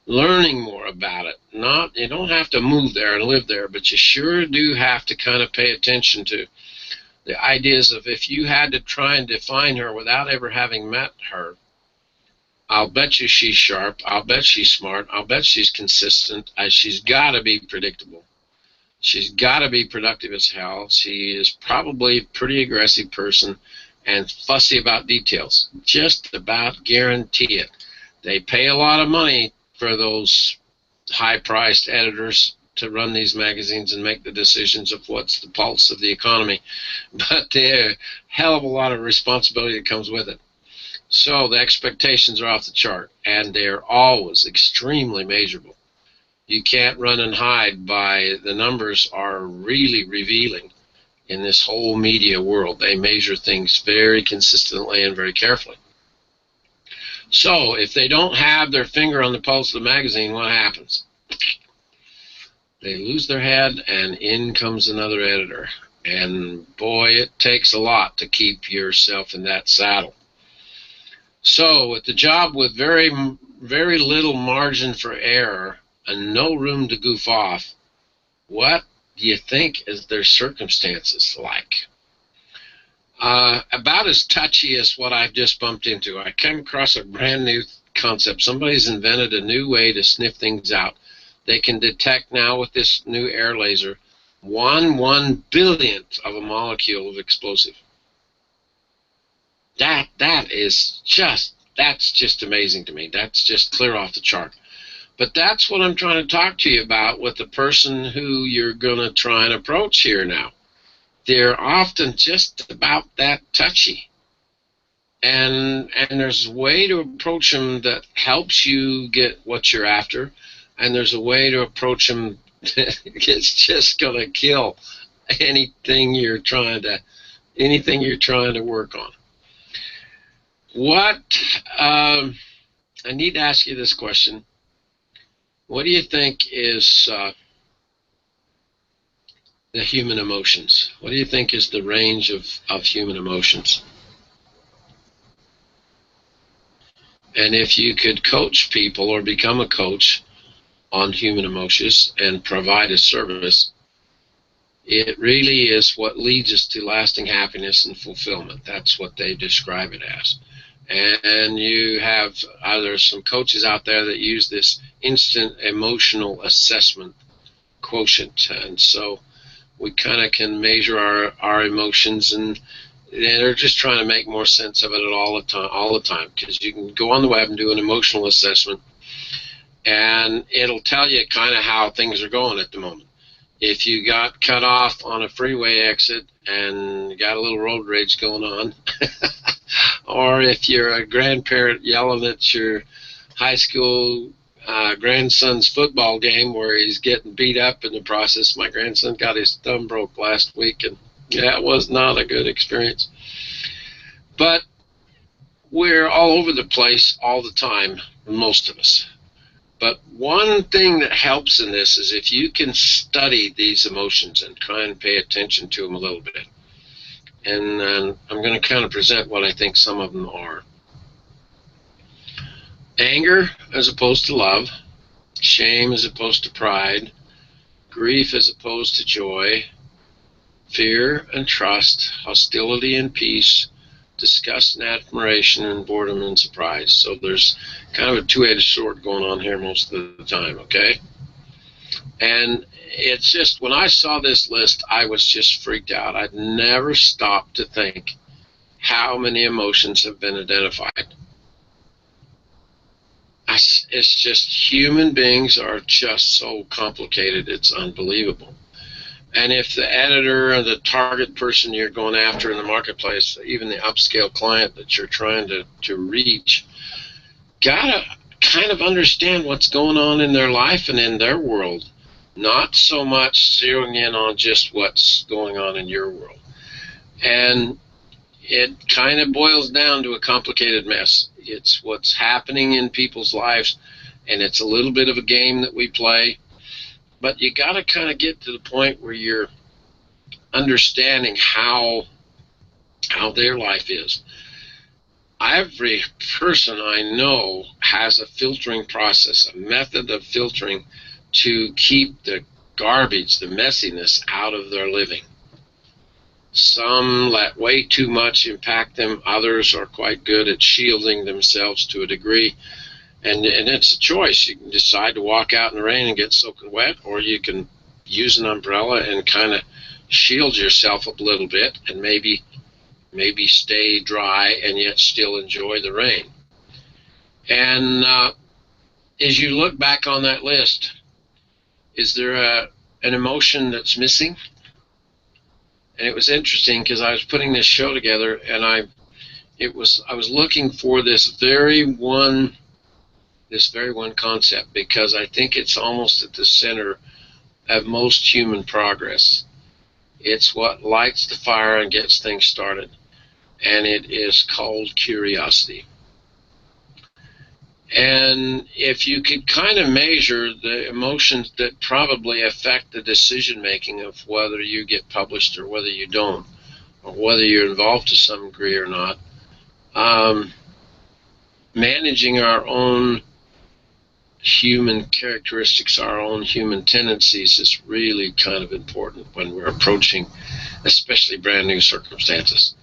learning more about it. You don't have to move there and live there, but you sure do have to kind of pay attention to the ideas of, if you had to try and define her without ever having met her, I'll bet you she's sharp, I'll bet she's smart, I'll bet she's consistent, she's got to be predictable. She's got to be productive as hell. She is probably a pretty aggressive person and fussy about details. Just about guarantee it. They pay a lot of money for those high-priced editors to run these magazines and make the decisions of what's the pulse of the economy, but there's a hell of a lot of responsibility that comes with it. So the expectations are off the chart, and they're always extremely measurable. You can't run and hide by the numbers are really revealing in this whole media world. They measure things very consistently and very carefully. So if they don't have their finger on the pulse of the magazine, what happens? They lose their head, and in comes another editor. And boy, it takes a lot to keep yourself in that saddle. So with the job with very, very little margin for error and no room to goof off, what do you think is their circumstances like? About as touchy as what I've just bumped into. I came across a brand new concept. Somebody's invented a new way to sniff things out. They can detect now with this new air laser 1/1 billionth of a molecule of explosive. That's just amazing to me. That's just clear off the chart. But that's what I'm trying to talk to you about with the person who you're going to try and approach here now. They're often just about that touchy. And there's a way to approach them that helps you get what you're after, and there's a way to approach them that it's just going to kill anything you're trying to work on. I need to ask you this question. What do you think is the human emotions? What do you think is the range of human emotions? And if you could coach people or become a coach on human emotions and provide a service, it really is what leads us to lasting happiness and fulfillment. That's what they describe it as. And you have there's some coaches out there that use this instant emotional assessment quotient, and so we kind of can measure our emotions, and they're just trying to make more sense of it all the time, because you can go on the web and do an emotional assessment, and it'll tell you kind of how things are going at the moment. If you got cut off on a freeway exit and got a little road rage going on, or if you're a grandparent yelling at your high school grandson's football game where he's getting beat up in the process. My grandson got his thumb broke last week, and that was not a good experience. But we're all over the place all the time, most of us. But one thing that helps in this is if you can study these emotions and try and pay attention to them a little bit. And I'm going to kind of present what I think some of them are. Anger as opposed to love, shame as opposed to pride, grief as opposed to joy, fear and trust, hostility and peace, disgust and admiration, and boredom and surprise. So there's kind of a two-edged sword going on here most of the time, okay? And it's just, when I saw this list, I was just freaked out. I'd never stopped to think how many emotions have been identified. It's just, human beings are just so complicated, it's unbelievable. And if the editor or the target person you're going after in the marketplace, even the upscale client that you're trying to reach, gotta kind of understand what's going on in their life and in their world, not so much zeroing in on just what's going on in your world. And it kind of boils down to a complicated mess. It's what's happening in people's lives, and it's a little bit of a game that we play. But you got to kind of get to the point where you're understanding how their life is. Every person I know has a filtering process, a method of filtering to keep the garbage, the messiness out of their living. Some let way too much impact them. Others are quite good at shielding themselves to a degree. And it's a choice. You can decide to walk out in the rain and get soaking wet, or you can use an umbrella and kind of shield yourself a little bit and maybe stay dry and yet still enjoy the rain. And as you look back on that list, is there an emotion that's missing? And it was interesting because I was putting this show together, and I was looking for this very one concept, because I think it's almost at the center of most human progress. It's what lights the fire and gets things started, and it is called curiosity. And if you could kind of measure the emotions that probably affect the decision making of whether you get published or whether you don't, or whether you're involved to some degree or not, managing our own human characteristics, our own human tendencies, is really kind of important when we're approaching especially brand new circumstances.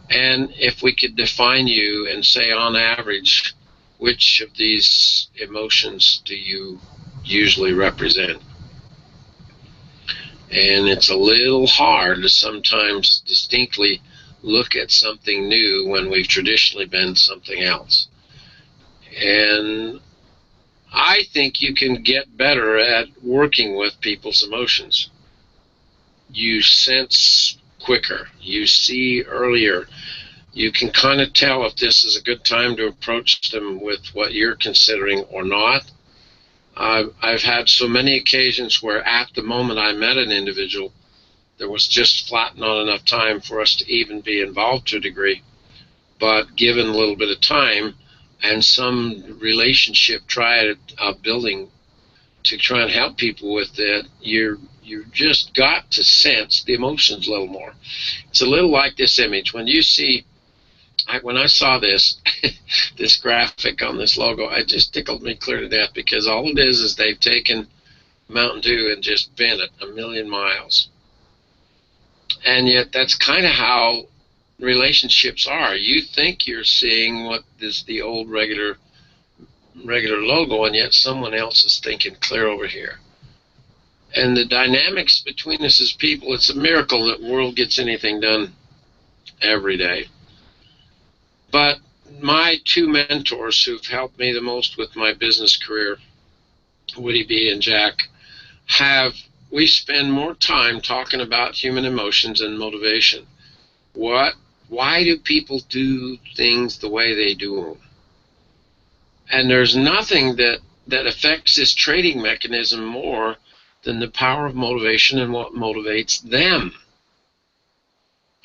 And if we could define you and say, on average, which of these emotions do you usually represent? And it's a little hard to sometimes distinctly look at something new when we've traditionally been something else. And I think you can get better at working with people's emotions. You sense quicker, you see earlier, you can kind of tell if this is a good time to approach them with what you're considering or not. I've had so many occasions where at the moment I met an individual, there was just flat not enough time for us to even be involved to a degree. But given a little bit of time and some relationship building to try and help people with it, you just got to sense the emotions a little more. It's a little like this image. When you see, when I saw this, this graphic on this logo, it just tickled me clear to death, because all it is they've taken Mountain Dew and just bent it a million miles. And yet that's kind of how relationships are. You think you're seeing what is the old regular logo, and yet someone else is thinking clear over here. And the dynamics between us as people, it's a miracle that the world gets anything done every day. But my two mentors who've helped me the most with my business career, Woody B and Jack, we spend more time talking about human emotions and motivation. Why do people do things the way they do them? And there's nothing that affects this trading mechanism more than the power of motivation and what motivates them.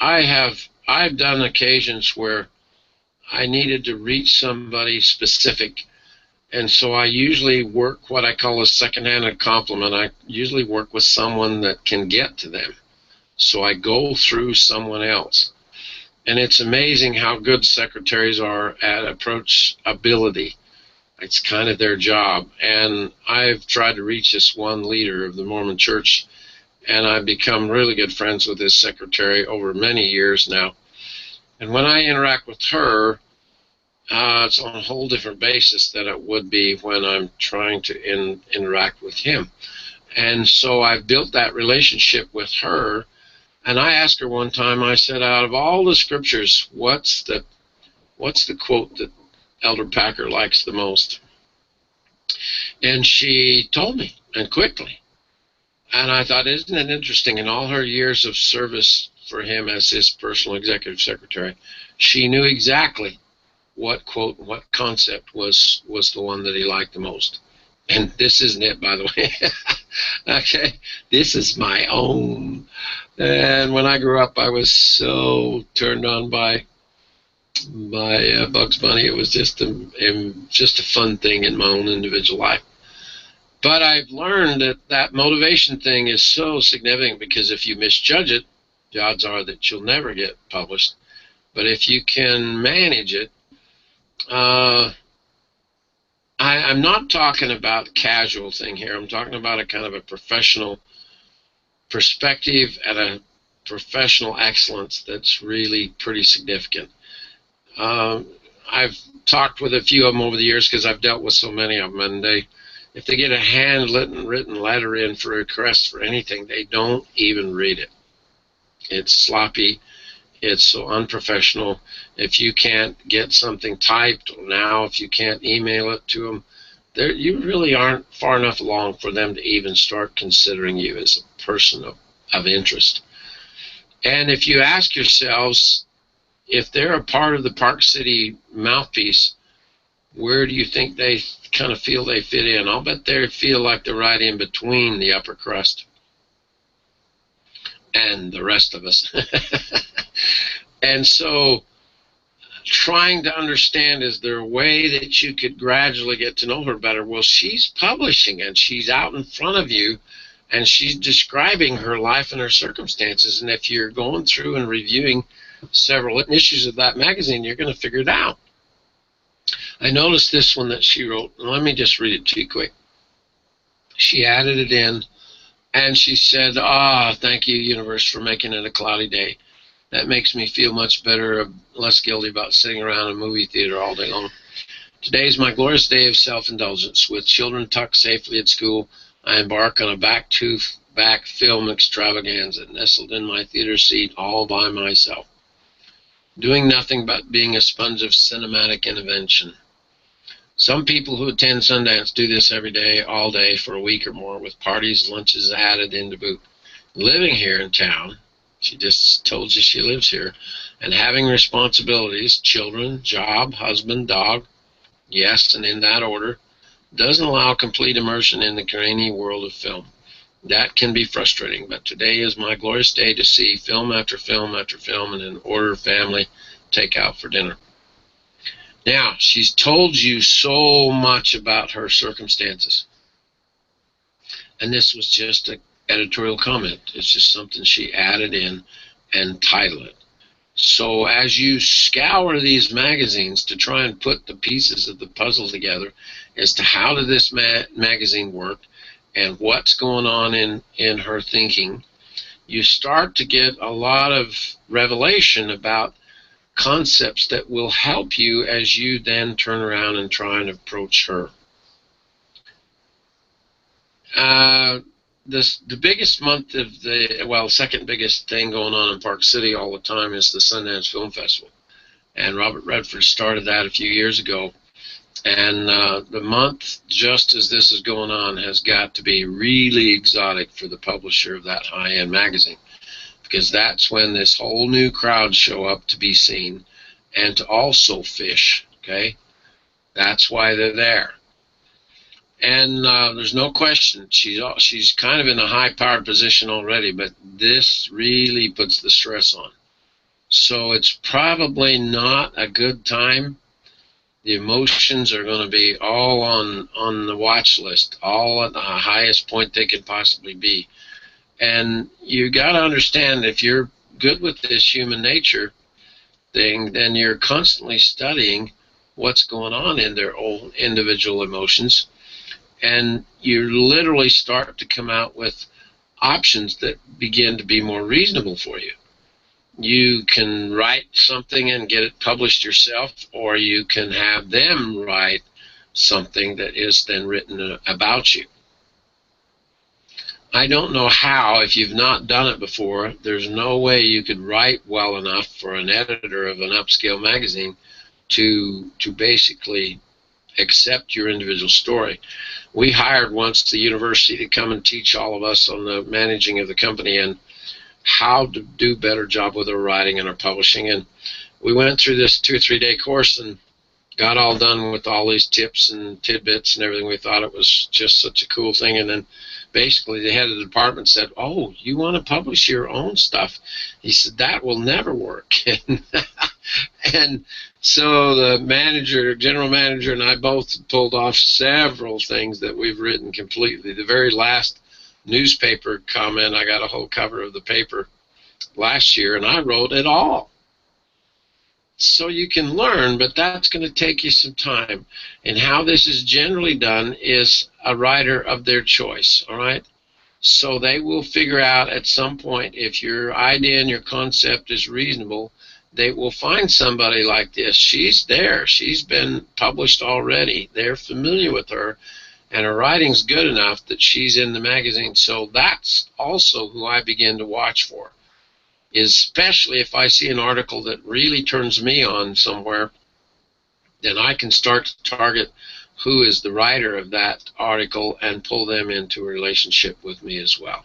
I've done occasions where I needed to reach somebody specific, and so I usually work what I call a second-handed compliment. I usually work with someone that can get to them, so I go through someone else. And it's amazing how good secretaries are at approachability. It's kind of their job. And I've tried to reach this one leader of the Mormon Church, and I've become really good friends with this secretary over many years now. And when I interact with her, it's on a whole different basis than it would be when I'm trying to interact with him. And so I've built that relationship with her. And I asked her one time, I said, out of all the scriptures, what's the quote that Elder Packer likes the most? And she told me, and quickly. And I thought, isn't it interesting, in all her years of service for him as his personal executive secretary, she knew exactly what quote, what concept was the one that he liked the most. And this isn't it, by the way. Okay, this is my own. And when I grew up, I was so turned on by Bugs Bunny. It was just a fun thing in my own individual life. But I've learned that motivation thing is so significant, because if you misjudge it, the odds are that you'll never get published. But if you can manage it, I'm not talking about a casual thing here. I'm talking about a kind of a professional perspective and a professional excellence that's really pretty significant. I've talked with a few of them over the years because I've dealt with so many of them, and if they get a handwritten letter in for a request for anything, they don't even read it. It's sloppy. It's so unprofessional. If you can't get something typed now, if you can't email it to them, you really aren't far enough along for them to even start considering you as a person of interest. And if you ask yourselves, if they're a part of the Park City mouthpiece, where do you think they kind of feel they fit in? I'll bet they feel like they're right in between the upper crust and the rest of us. And so trying to understand, is there a way that you could gradually get to know her better? Well, she's publishing, and she's out in front of you, and she's describing her life and her circumstances. And if you're going through and reviewing several issues of that magazine, you're going to figure it out. I noticed this one that she wrote. Let me just read it to you quick. She added it in, and she said, thank you, universe, for making it a cloudy day. That makes me feel much better, less guilty about sitting around a movie theater all day long. Today is my glorious day of self-indulgence. With children tucked safely at school, I embark on a back-to-back film extravaganza, nestled in my theater seat all by myself, doing nothing but being a sponge of cinematic intervention. Some people who attend Sundance do this every day, all day, for a week or more, with parties, lunches added in to boot. Living here in town, she just told you she lives here, and having responsibilities, children, job, husband, dog, yes, and in that order, doesn't allow complete immersion in the grainy world of film. That can be frustrating, but today is my glorious day to see film after film after film and an order family take out for dinner. Now, she's told you so much about her circumstances, and this was just an editorial comment. It's just something she added in and titled it. So as you scour these magazines to try and put the pieces of the puzzle together as to how did this magazine work and what's going on in her thinking, you start to get a lot of revelation about concepts that will help you as you then turn around and try and approach her. The biggest month of second biggest thing going on in Park City all the time is the Sundance Film Festival. And Robert Redford started that a few years ago. And the month, just as this is going on, has got to be really exotic for the publisher of that high-end magazine, because that's when this whole new crowd show up to be seen and to also fish, okay? That's why they're there. And there's no question, she's kind of in a high-powered position already, but this really puts the stress on. So it's probably not a good time. The emotions are going to be all on the watch list, all at the highest point they could possibly be. And you got to understand, if you're good with this human nature thing, then you're constantly studying what's going on in their own individual emotions. And you literally start to come out with options that begin to be more reasonable for you. You can write something and get it published yourself, or you can have them write something that is then written about you. I don't know how, if you've not done it before, there's no way you could write well enough for an editor of an upscale magazine to basically accept your individual story. We hired once the university to come and teach all of us on the managing of the company and how to do a better job with our writing and our publishing. And we went through this 2 or 3 day course and got all done with all these tips and tidbits and everything. We thought it was just such a cool thing. And then basically the head of the department said, "Oh, you want to publish your own stuff?" He said, "That will never work." And so the manager, general manager, and I both pulled off several things that we've written completely. The very last newspaper comment, I got a whole cover of the paper last year, and I wrote it all. So you can learn, but that's going to take you some time. And how this is generally done is a writer of their choice, all right? So they will figure out at some point, if your idea and your concept is reasonable, they will find somebody like this. She's there. She's been published already. They're familiar with her, and her writing's good enough that she's in the magazine. So that's also who I begin to watch for, especially if I see an article that really turns me on somewhere. Then I can start to target who is the writer of that article and pull them into a relationship with me as well.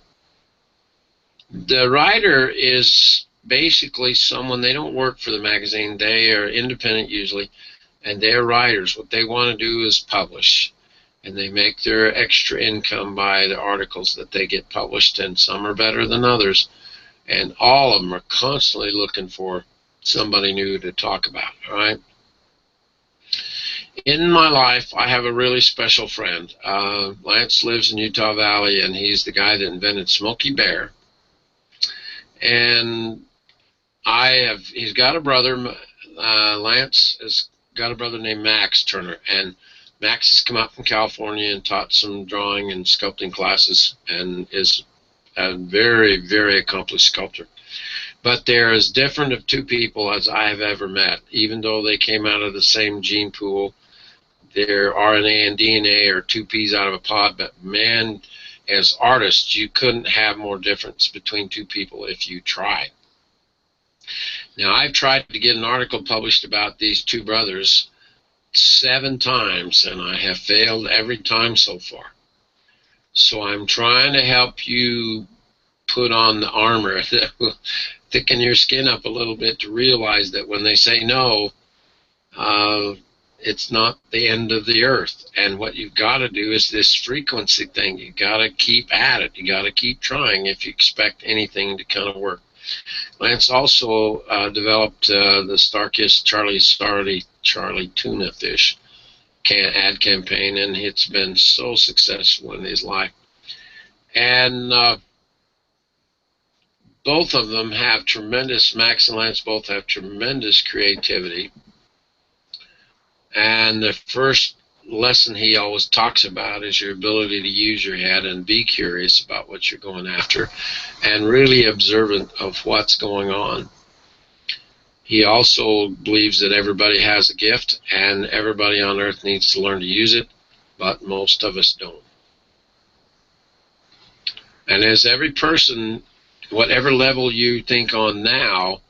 The writer is basically someone, they don't work for the magazine. They are independent usually, and they're writers. What they want to do is publish, and they make their extra income by the articles that they get published, and some are better than others, and all of them are constantly looking for somebody new to talk about, all right? In my life, I have a really special friend. Lance lives in Utah Valley, and he's the guy that invented Smokey Bear. And he's got a brother, Lance has got a brother named Max Turner, and Max has come out from California and taught some drawing and sculpting classes and is a very, very accomplished sculptor. But they're as different of two people as I have ever met. Even though they came out of the same gene pool, their RNA and DNA are two peas out of a pod, but man, as artists, you couldn't have more difference between two people if you tried. Now, I've tried to get an article published about these two brothers 7 times, and I have failed every time so far. So I'm trying to help you put on the armor that will thicken your skin up a little bit to realize that when they say no, it's not the end of the earth. And what you've got to do is this frequency thing. You've got to keep at it. You got to keep trying if you expect anything to kind of work. Lance also developed the Starkist Charlie tuna fish ad campaign, and it's been so successful in his life. And both of them have tremendous, Max and Lance both have tremendous creativity. And the first lesson he always talks about is your ability to use your head and be curious about what you're going after and really observant of what's going on. He also believes that everybody has a gift and everybody on earth needs to learn to use it, but most of us don't. And as every person, whatever level you think on now,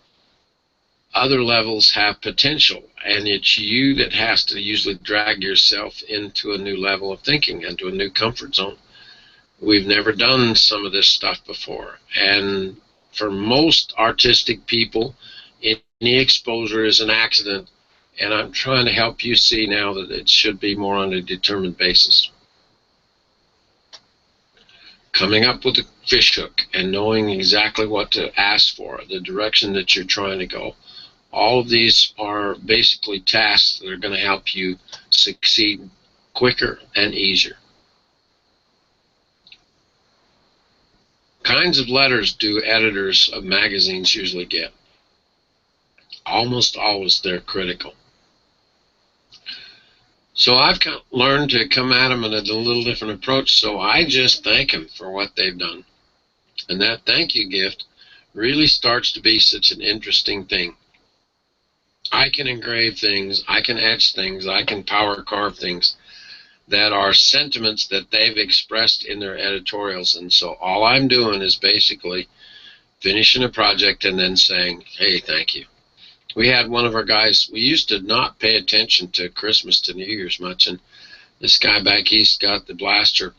other levels have potential, and it's you that has to usually drag yourself into a new level of thinking, into a new comfort zone. We've never done some of this stuff before, and for most artistic people, any exposure is an accident, and I'm trying to help you see now that it should be more on a determined basis. Coming up with a fish hook and knowing exactly what to ask for, the direction that you're trying to go. All of these are basically tasks that are going to help you succeed quicker and easier. Kinds of letters do editors of magazines usually get? Almost always they're critical. So I've learned to come at them in a little different approach, so I just thank them for what they've done. And that thank you gift really starts to be such an interesting thing. I can engrave things, I can etch things, I can power carve things that are sentiments that they've expressed in their editorials. And so all I'm doing is basically finishing a project and then saying, hey, thank you. We had one of our guys, we used to not pay attention to Christmas to New Year's much, and this guy back east got the blaster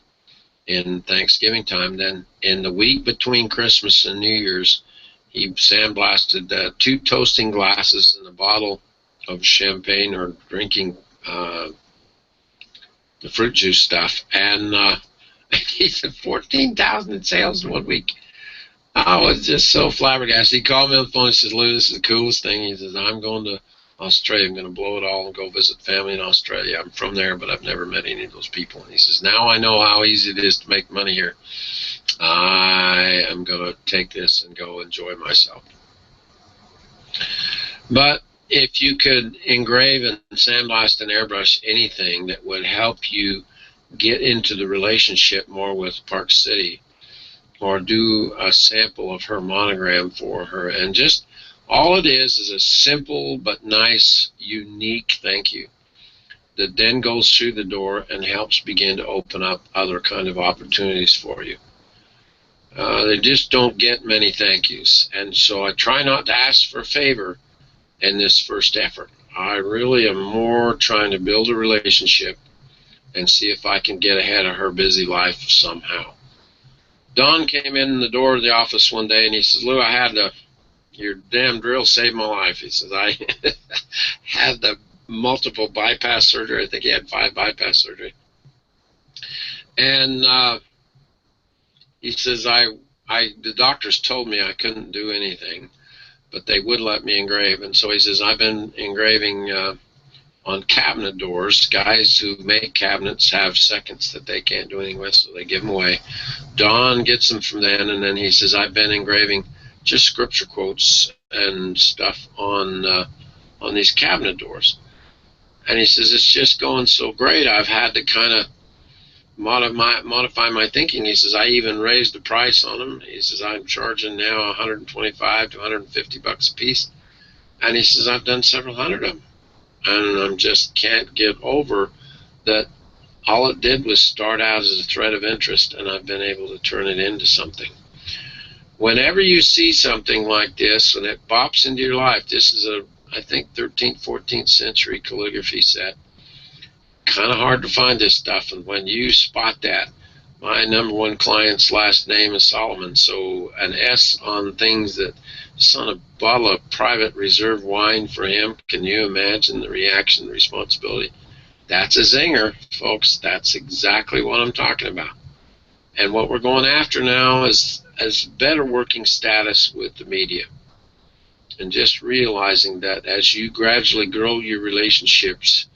in Thanksgiving time. Then in the week between Christmas and New Year's, he sandblasted 2 toasting glasses and a bottle of champagne or drinking the fruit juice stuff. And he said 14,000 in sales in 1 week. I was just so flabbergasted. He called me on the phone and says, Lou, this is the coolest thing. He says, I'm going to Australia. I'm going to blow it all and go visit family in Australia. I'm from there, but I've never met any of those people. And he says, now I know how easy it is to make money here. I am going to take this and go enjoy myself. But if you could engrave and sandblast and airbrush anything that would help you get into the relationship more with Park City, or do a sample of her monogram for her, and just all it is a simple but nice, unique thank you that then goes through the door and helps begin to open up other kind of opportunities for you. They just don't get many thank yous, and so I try not to ask for a favor in this first effort. I really am more trying to build a relationship and see if I can get ahead of her busy life somehow. Don came in the door of the office one day and he says, Lou, I had your damn drill saved my life. He says, I had the multiple bypass surgery. I think he had 5 bypass surgery. And he says, the doctors told me I couldn't do anything, but they would let me engrave. And so he says, I've been engraving on cabinet doors. Guys who make cabinets have seconds that they can't do anything with, so they give them away. Don gets them from then, and then he says, I've been engraving just scripture quotes and stuff on these cabinet doors. And he says, it's just going so great, I've had to kind of modify my thinking. He says, I even raised the price on them. He says, I'm charging now 125 to 150 bucks a piece. And he says, I've done several hundred of them. And I just can't get over that All it did was start out as a thread of interest, and I've been able to turn it into something. Whenever you see something like this, and it pops into your life, this is a, I think, 13th, 14th century calligraphy set. Kind of hard to find this stuff, and when you spot that, my number one client's last name is Solomon, so an S on things that, just on a bottle of private reserve wine for him, can you imagine the reaction, the responsibility? That's a zinger, folks. That's exactly what I'm talking about. And what we're going after now is better working status with the media. And just realizing that as you gradually grow your relationships,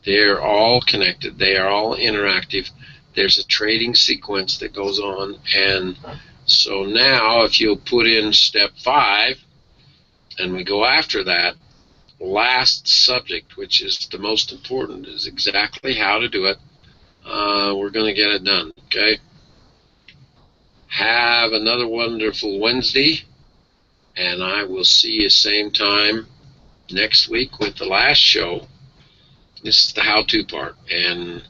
they're all connected. They are all interactive. There's a trading sequence that goes on. And so now if you'll put in step 5, and we go after that, last subject, which is the most important, is exactly how to do it. We're going to get it done, okay? Have another wonderful Wednesday, and I will see you same time next week with the last show. This is the how-to part, and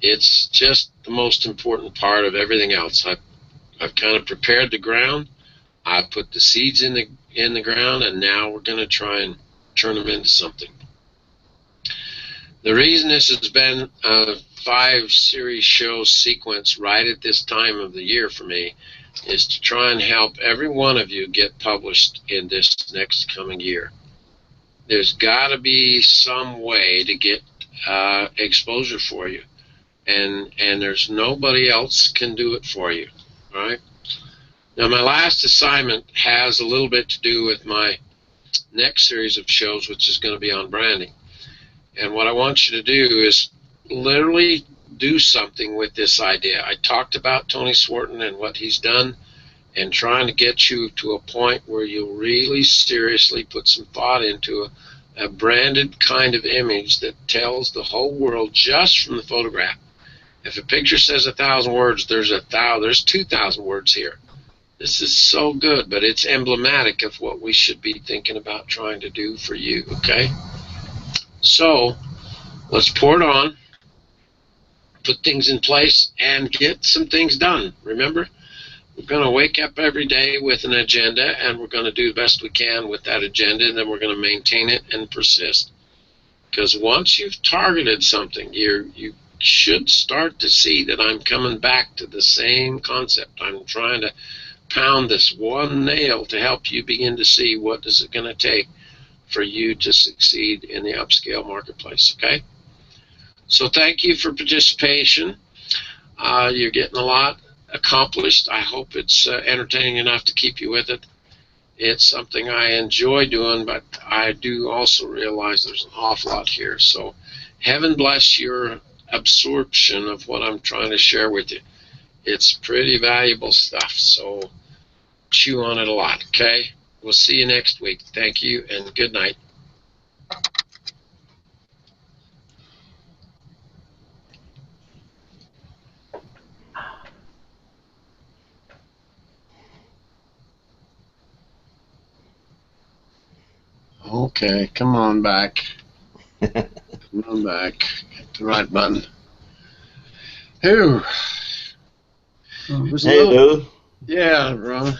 it's just the most important part of everything else. I've kind of prepared the ground. I put the seeds in the ground, and now we're going to try and turn them into something. The reason this has been a 5-series show sequence right at this time of the year for me is to try and help every one of you get published in this next coming year. There's got to be some way to get exposure for you, and there's nobody else can do it for you, right? Now, my last assignment has a little bit to do with my next series of shows, which is going to be on branding. And what I want you to do is literally do something with this idea. I talked about Tony Swarton and what he's done, and trying to get you to a point where you'll really seriously put some thought into a branded kind of image that tells the whole world just from the photograph. If a picture says 1,000 words, there's 2,000 words here. This is so good, but it's emblematic of what we should be thinking about trying to do for you, okay? So let's pour it on, put things in place, and get some things done. Remember, we're going to wake up every day with an agenda, and we're going to do the best we can with that agenda, and then we're going to maintain it and persist. Because once you've targeted something, you should start to see that I'm coming back to the same concept. I'm trying to pound this one nail to help you begin to see what is it going to take for you to succeed in the upscale marketplace, okay? So thank you for participation. You're getting a lot accomplished. I hope it's entertaining enough to keep you with it. It's something I enjoy doing, but I do also realize there's an awful lot here. So heaven bless your absorption of what I'm trying to share with you. It's pretty valuable stuff, so chew on it a lot, okay? We'll see you next week. Thank you, and good night. Okay, come on back. Come on back. Hit the right button. Whew. Hey, Lou. Yeah, Ron.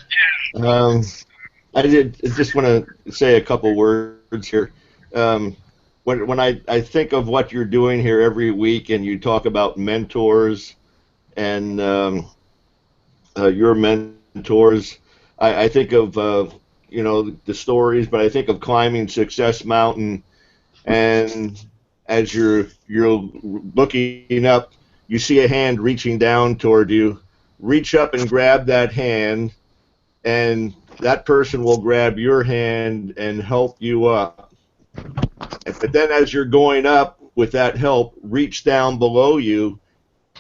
I just want to say a couple words here. When I think of what you're doing here every week, and you talk about mentors and your mentors, I think of you know, the stories, but I think of climbing Success Mountain, and as you're looking up, you see a hand reaching down toward you. Reach up and grab that hand, and that person will grab your hand and help you up. But then as you're going up with that help, reach down below you,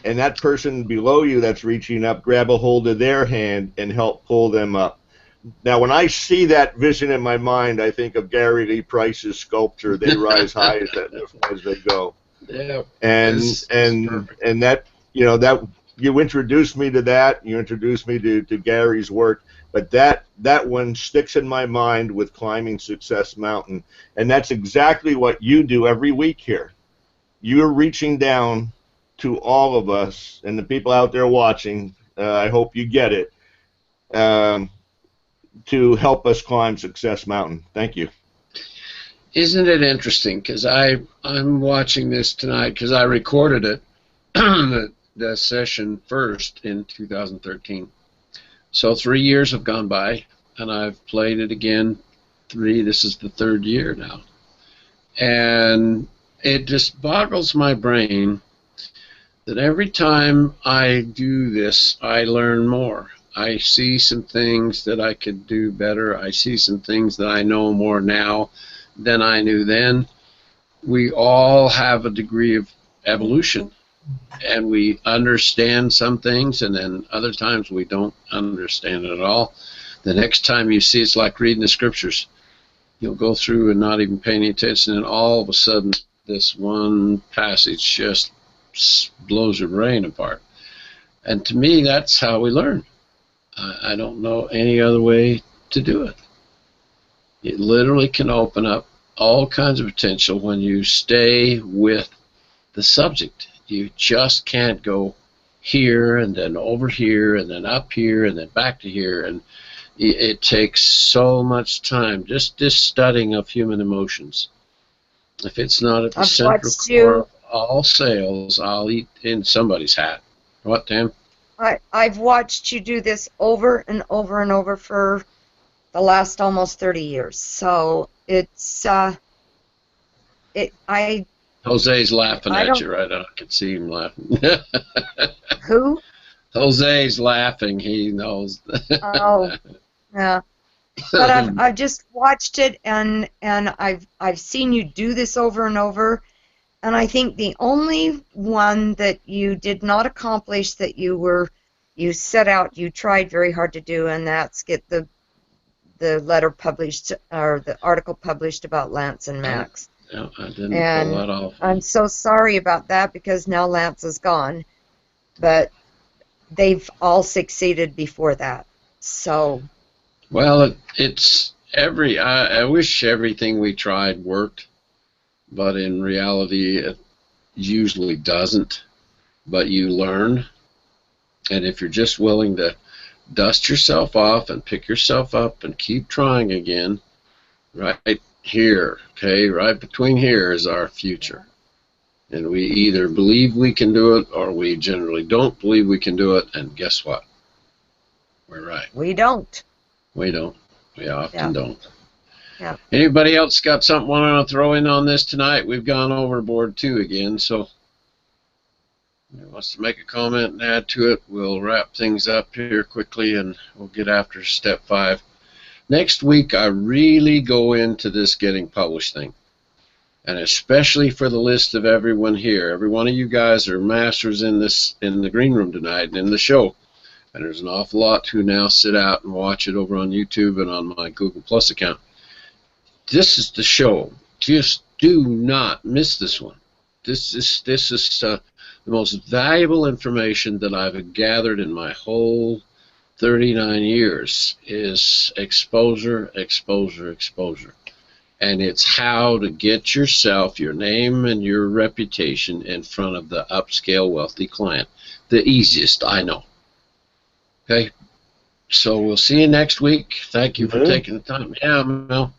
and that person below you that's reaching up, grab a hold of their hand and help pull them up. Now, when I see that vision in my mind, I think of Gary Lee Price's sculpture, They Rise High as They Go. Yeah. And that, you know, that you introduced me to that, you introduced me to Gary's work, but that one sticks in my mind with climbing Success Mountain, and that's exactly what you do every week here. You're reaching down to all of us and the people out there watching. I hope you get it. To help us climb Success Mountain. Thank you. Isn't it interesting? Because I'm watching this tonight because I recorded it, the session first in 2013. So 3 years have gone by, and I've played it again. This is the third year now. And it just boggles my brain that every time I do this, I learn more. I see some things that I could do better. I see some things that I know more now than I knew then. We all have a degree of evolution, and we understand some things, and then other times we don't understand it at all. The next time you see, it's like reading the scriptures. You'll go through and not even pay any attention, and all of a sudden this one passage just blows your brain apart. And to me, that's how we learn. I don't know any other way to do it. It literally can open up all kinds of potential when you stay with the subject. You just can't go here and then over here and then up here and then back to here, and it takes so much time, just this studying of human emotions. If it's not at the central core of all sales, I'll eat in somebody's hat. What, Tim? I've watched you do this over and over and over for the last almost 30 years. So it's Jose's laughing at you right now. I can see him laughing. Who? Jose's laughing. He knows. Oh, yeah. But I've just watched it, and I've seen you do this over and over, and I think the only one that you did not accomplish that you set out, you tried very hard to do, and that's get the letter published, or the article published about Lance and Max. Yeah, I didn't pull that off. I'm so sorry about that, because now Lance is gone, but they've all succeeded before that. So. Well, I wish everything we tried worked, but in reality it usually doesn't. But you learn, and if you're just willing to dust yourself off and pick yourself up and keep trying again, right here, okay, right between here is our future. And we either believe we can do it, or we generally don't believe we can do it, and guess what? We're right. We don't. We don't. We often don't. Yeah. Anybody else got something want to throw in on this tonight? We've gone overboard too again, so if anyone wants to make a comment and add to it, we'll wrap things up here quickly, and we'll get after step 5. Next week, I really go into this getting published thing, and especially for the list of everyone here. Every one of you guys are masters in the green room tonight and in the show. And there's an awful lot who now sit out and watch it over on YouTube and on my Google Plus account. This is the show. Just do not miss this one. This is the most valuable information that I've gathered in my whole 39 years is exposure, exposure, exposure. And it's how to get yourself, your name, and your reputation in front of the upscale wealthy client. The easiest, I know. Okay, so we'll see you next week. Thank you for taking the time. Yeah, Mel.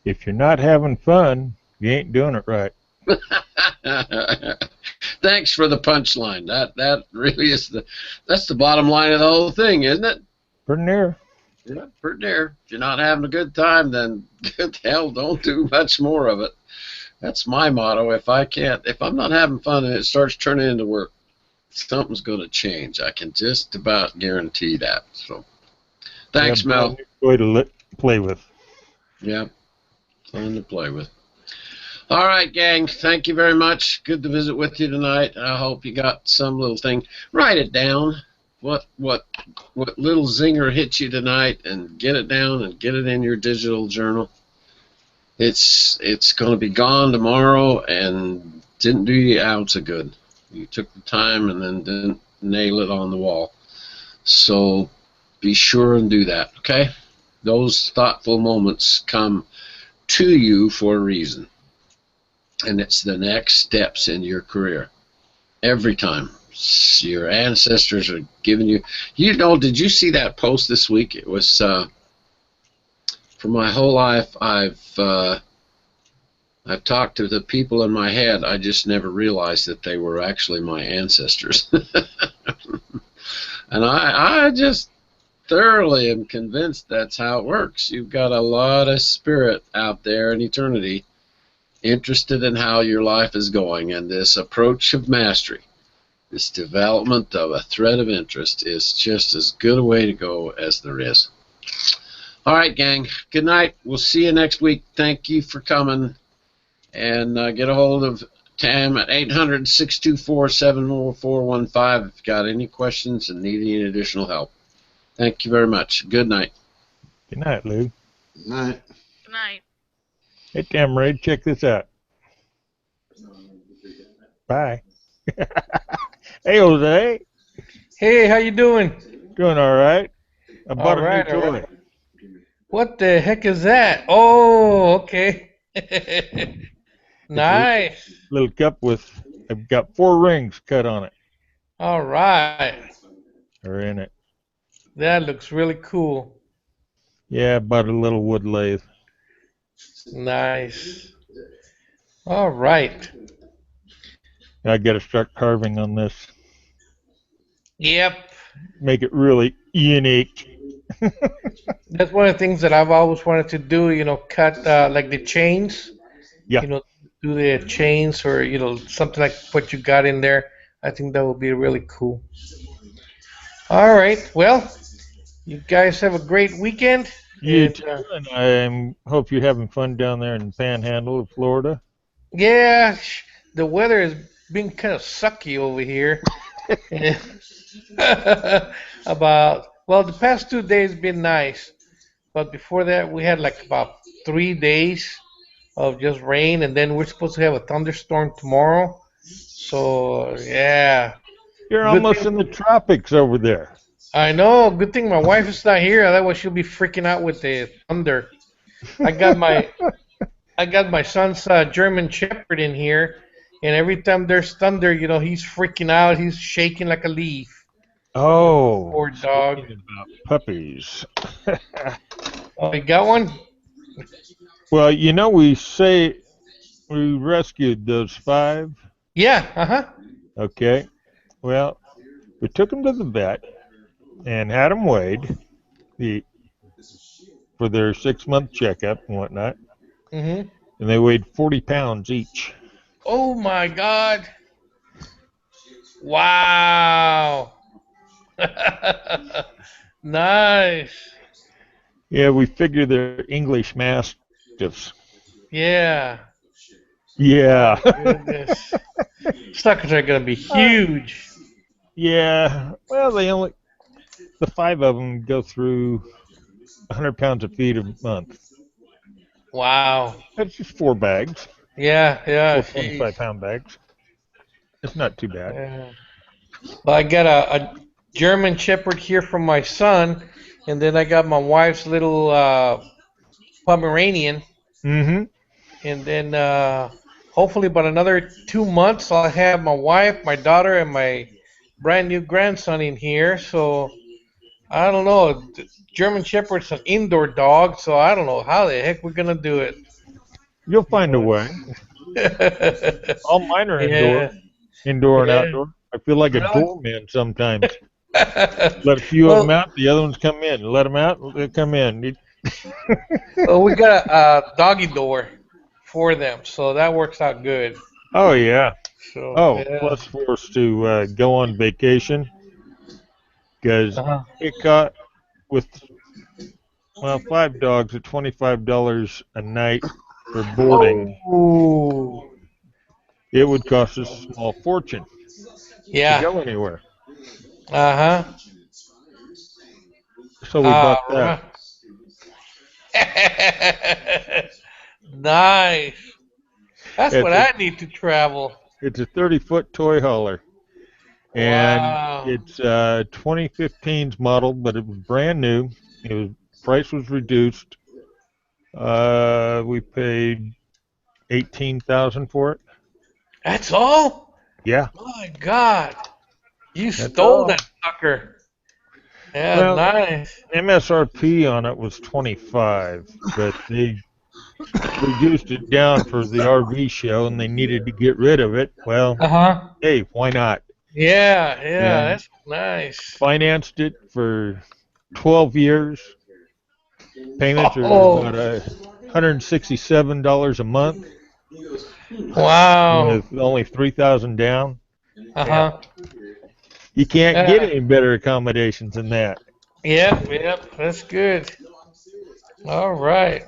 If you're not having fun, you ain't doing it right. Thanks for the punchline. That really is that's the bottom line of the whole thing, isn't it? Pretty near. Yeah, pretty near. If you're not having a good time, then good hell, don't do much more of it. That's my motto. If I'm not having fun and it starts turning into work, something's going to change. I can just about guarantee that. So, thanks, Mel. Way to play with. Yeah, fun to play with. All right, gang. Thank you very much. Good to visit with you tonight. I hope you got some little thing. Write it down. What little zinger hit you tonight, and get it down and get it in your digital journal. It's going to be gone tomorrow, and didn't do you an ounce of good. You took the time and then didn't nail it on the wall. So be sure and do that, okay? Those thoughtful moments come to you for a reason. And it's the next steps in your career. Every time. Your ancestors are giving you. You know, did you see that post this week? It was, for my whole life, I've talked to the people in my head. I just never realized that they were actually my ancestors. And I just thoroughly am convinced that's how it works. You've got a lot of spirit out there in eternity interested in how your life is going, and this approach of mastery, this development of a thread of interest, is just as good a way to go as there is. All right, gang. Good night. We'll see you next week. Thank you for coming. And get a hold of Tam at 800-624-74415 if you've got any questions and need any additional help. Thank you very much. Good night. Good night, Lou. Good night. Good night. Hey, Tam Ray, check this out. Bye. Hey, Jose. Hey, how you doing? Doing all right. I bought All right, a new all toy. right. What the heck is that? Oh, okay. Nice. Little cup with, I've got 4 rings cut on it. All right. Are in it. That looks really cool. Yeah, I bought a little wood lathe. Nice. All right. I got to start carving on this. Yep. Make it really unique. That's one of the things that I've always wanted to do, you know, cut like the chains. Yeah. You know, do the chains or, you know, something like what you got in there. I think that would be really cool. All right. Well, you guys have a great weekend. You And, too, and I hope you're having fun down there in the Panhandle of Florida. yeah, the weather has been kind of sucky over here. Well, the past 2 days been nice, but before that we had like about 3 days of just rain, and then we're supposed to have a thunderstorm tomorrow. So yeah, You're good almost thing, in the tropics over there. I know. Good thing my wife is not here. Otherwise, she'll be freaking out with the thunder. I got my son's German Shepherd in here, and every time there's thunder, you know, he's freaking out. He's shaking like a leaf. Oh, Poor dog. speaking about puppies. Oh, you got one? Well, you know, we say we rescued those 5. Yeah. Uh-huh. Okay. Well, we took them to the vet and had them weighed for their 6-month checkup and whatnot. Mm-hmm. And they weighed 40 pounds each. Oh my God. Wow. Nice. Yeah, we figure they're English Mastiffs. Yeah. Yeah. Goodness. Suckers are gonna be huge. Yeah. Well, the 5 of them go through 100 pounds of feed a month. Wow. That's just 4 bags. Yeah. 4 25-pound bags. It's not too bad. Yeah. Well, I got a German Shepherd here from my son, and then I got my wife's little Pomeranian, Mm-hmm. and then hopefully about another 2 months I'll have my wife, my daughter, and my brand new grandson in here. So I don't know. The German Shepherd's an indoor dog, so I don't know how the heck we're gonna do it. You'll find a way. All mine are Yeah. indoor and Yeah. outdoor. I feel like a Really? doorman sometimes. Let a few of them out, the other ones come in. Let them out, they come in. Well, we got a doggy door for them, so that works out good. Oh, yeah. So, Oh, yeah. plus forced to go on vacation because Uh-huh. it got with 5 dogs at $25 a night for boarding. Ooh. It would cost us a small fortune to Yeah. go anywhere. Uh-huh. So we bought that. Right. Nice. That's It's what a- I need to travel. It's a 30-foot toy hauler. And Wow. it's 2015's model, but it was brand new. Price was reduced. We paid $18,000 for it. That's all? Yeah. My God, you That's stole all. that sucker. Yeah, Well, nice. MSRP on it was 25, but they reduced it down for the RV show, and they needed to get rid of it. Well, Uh-huh. hey, why not? Yeah, And that's nice. financed it for 12 years. Payments are Oh, about $167 a month wow. with only 3,000 down. Yeah, Uh-huh. you can't get Yeah. any better accommodations than that. Yep, that's good. All right.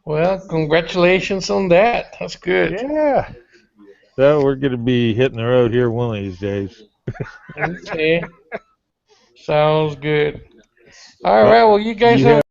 Well, congratulations on that. That's good. Yeah. So we're going to be hitting the road here one of these days. Okay. Sounds good. All Well, right. Well, you guys you have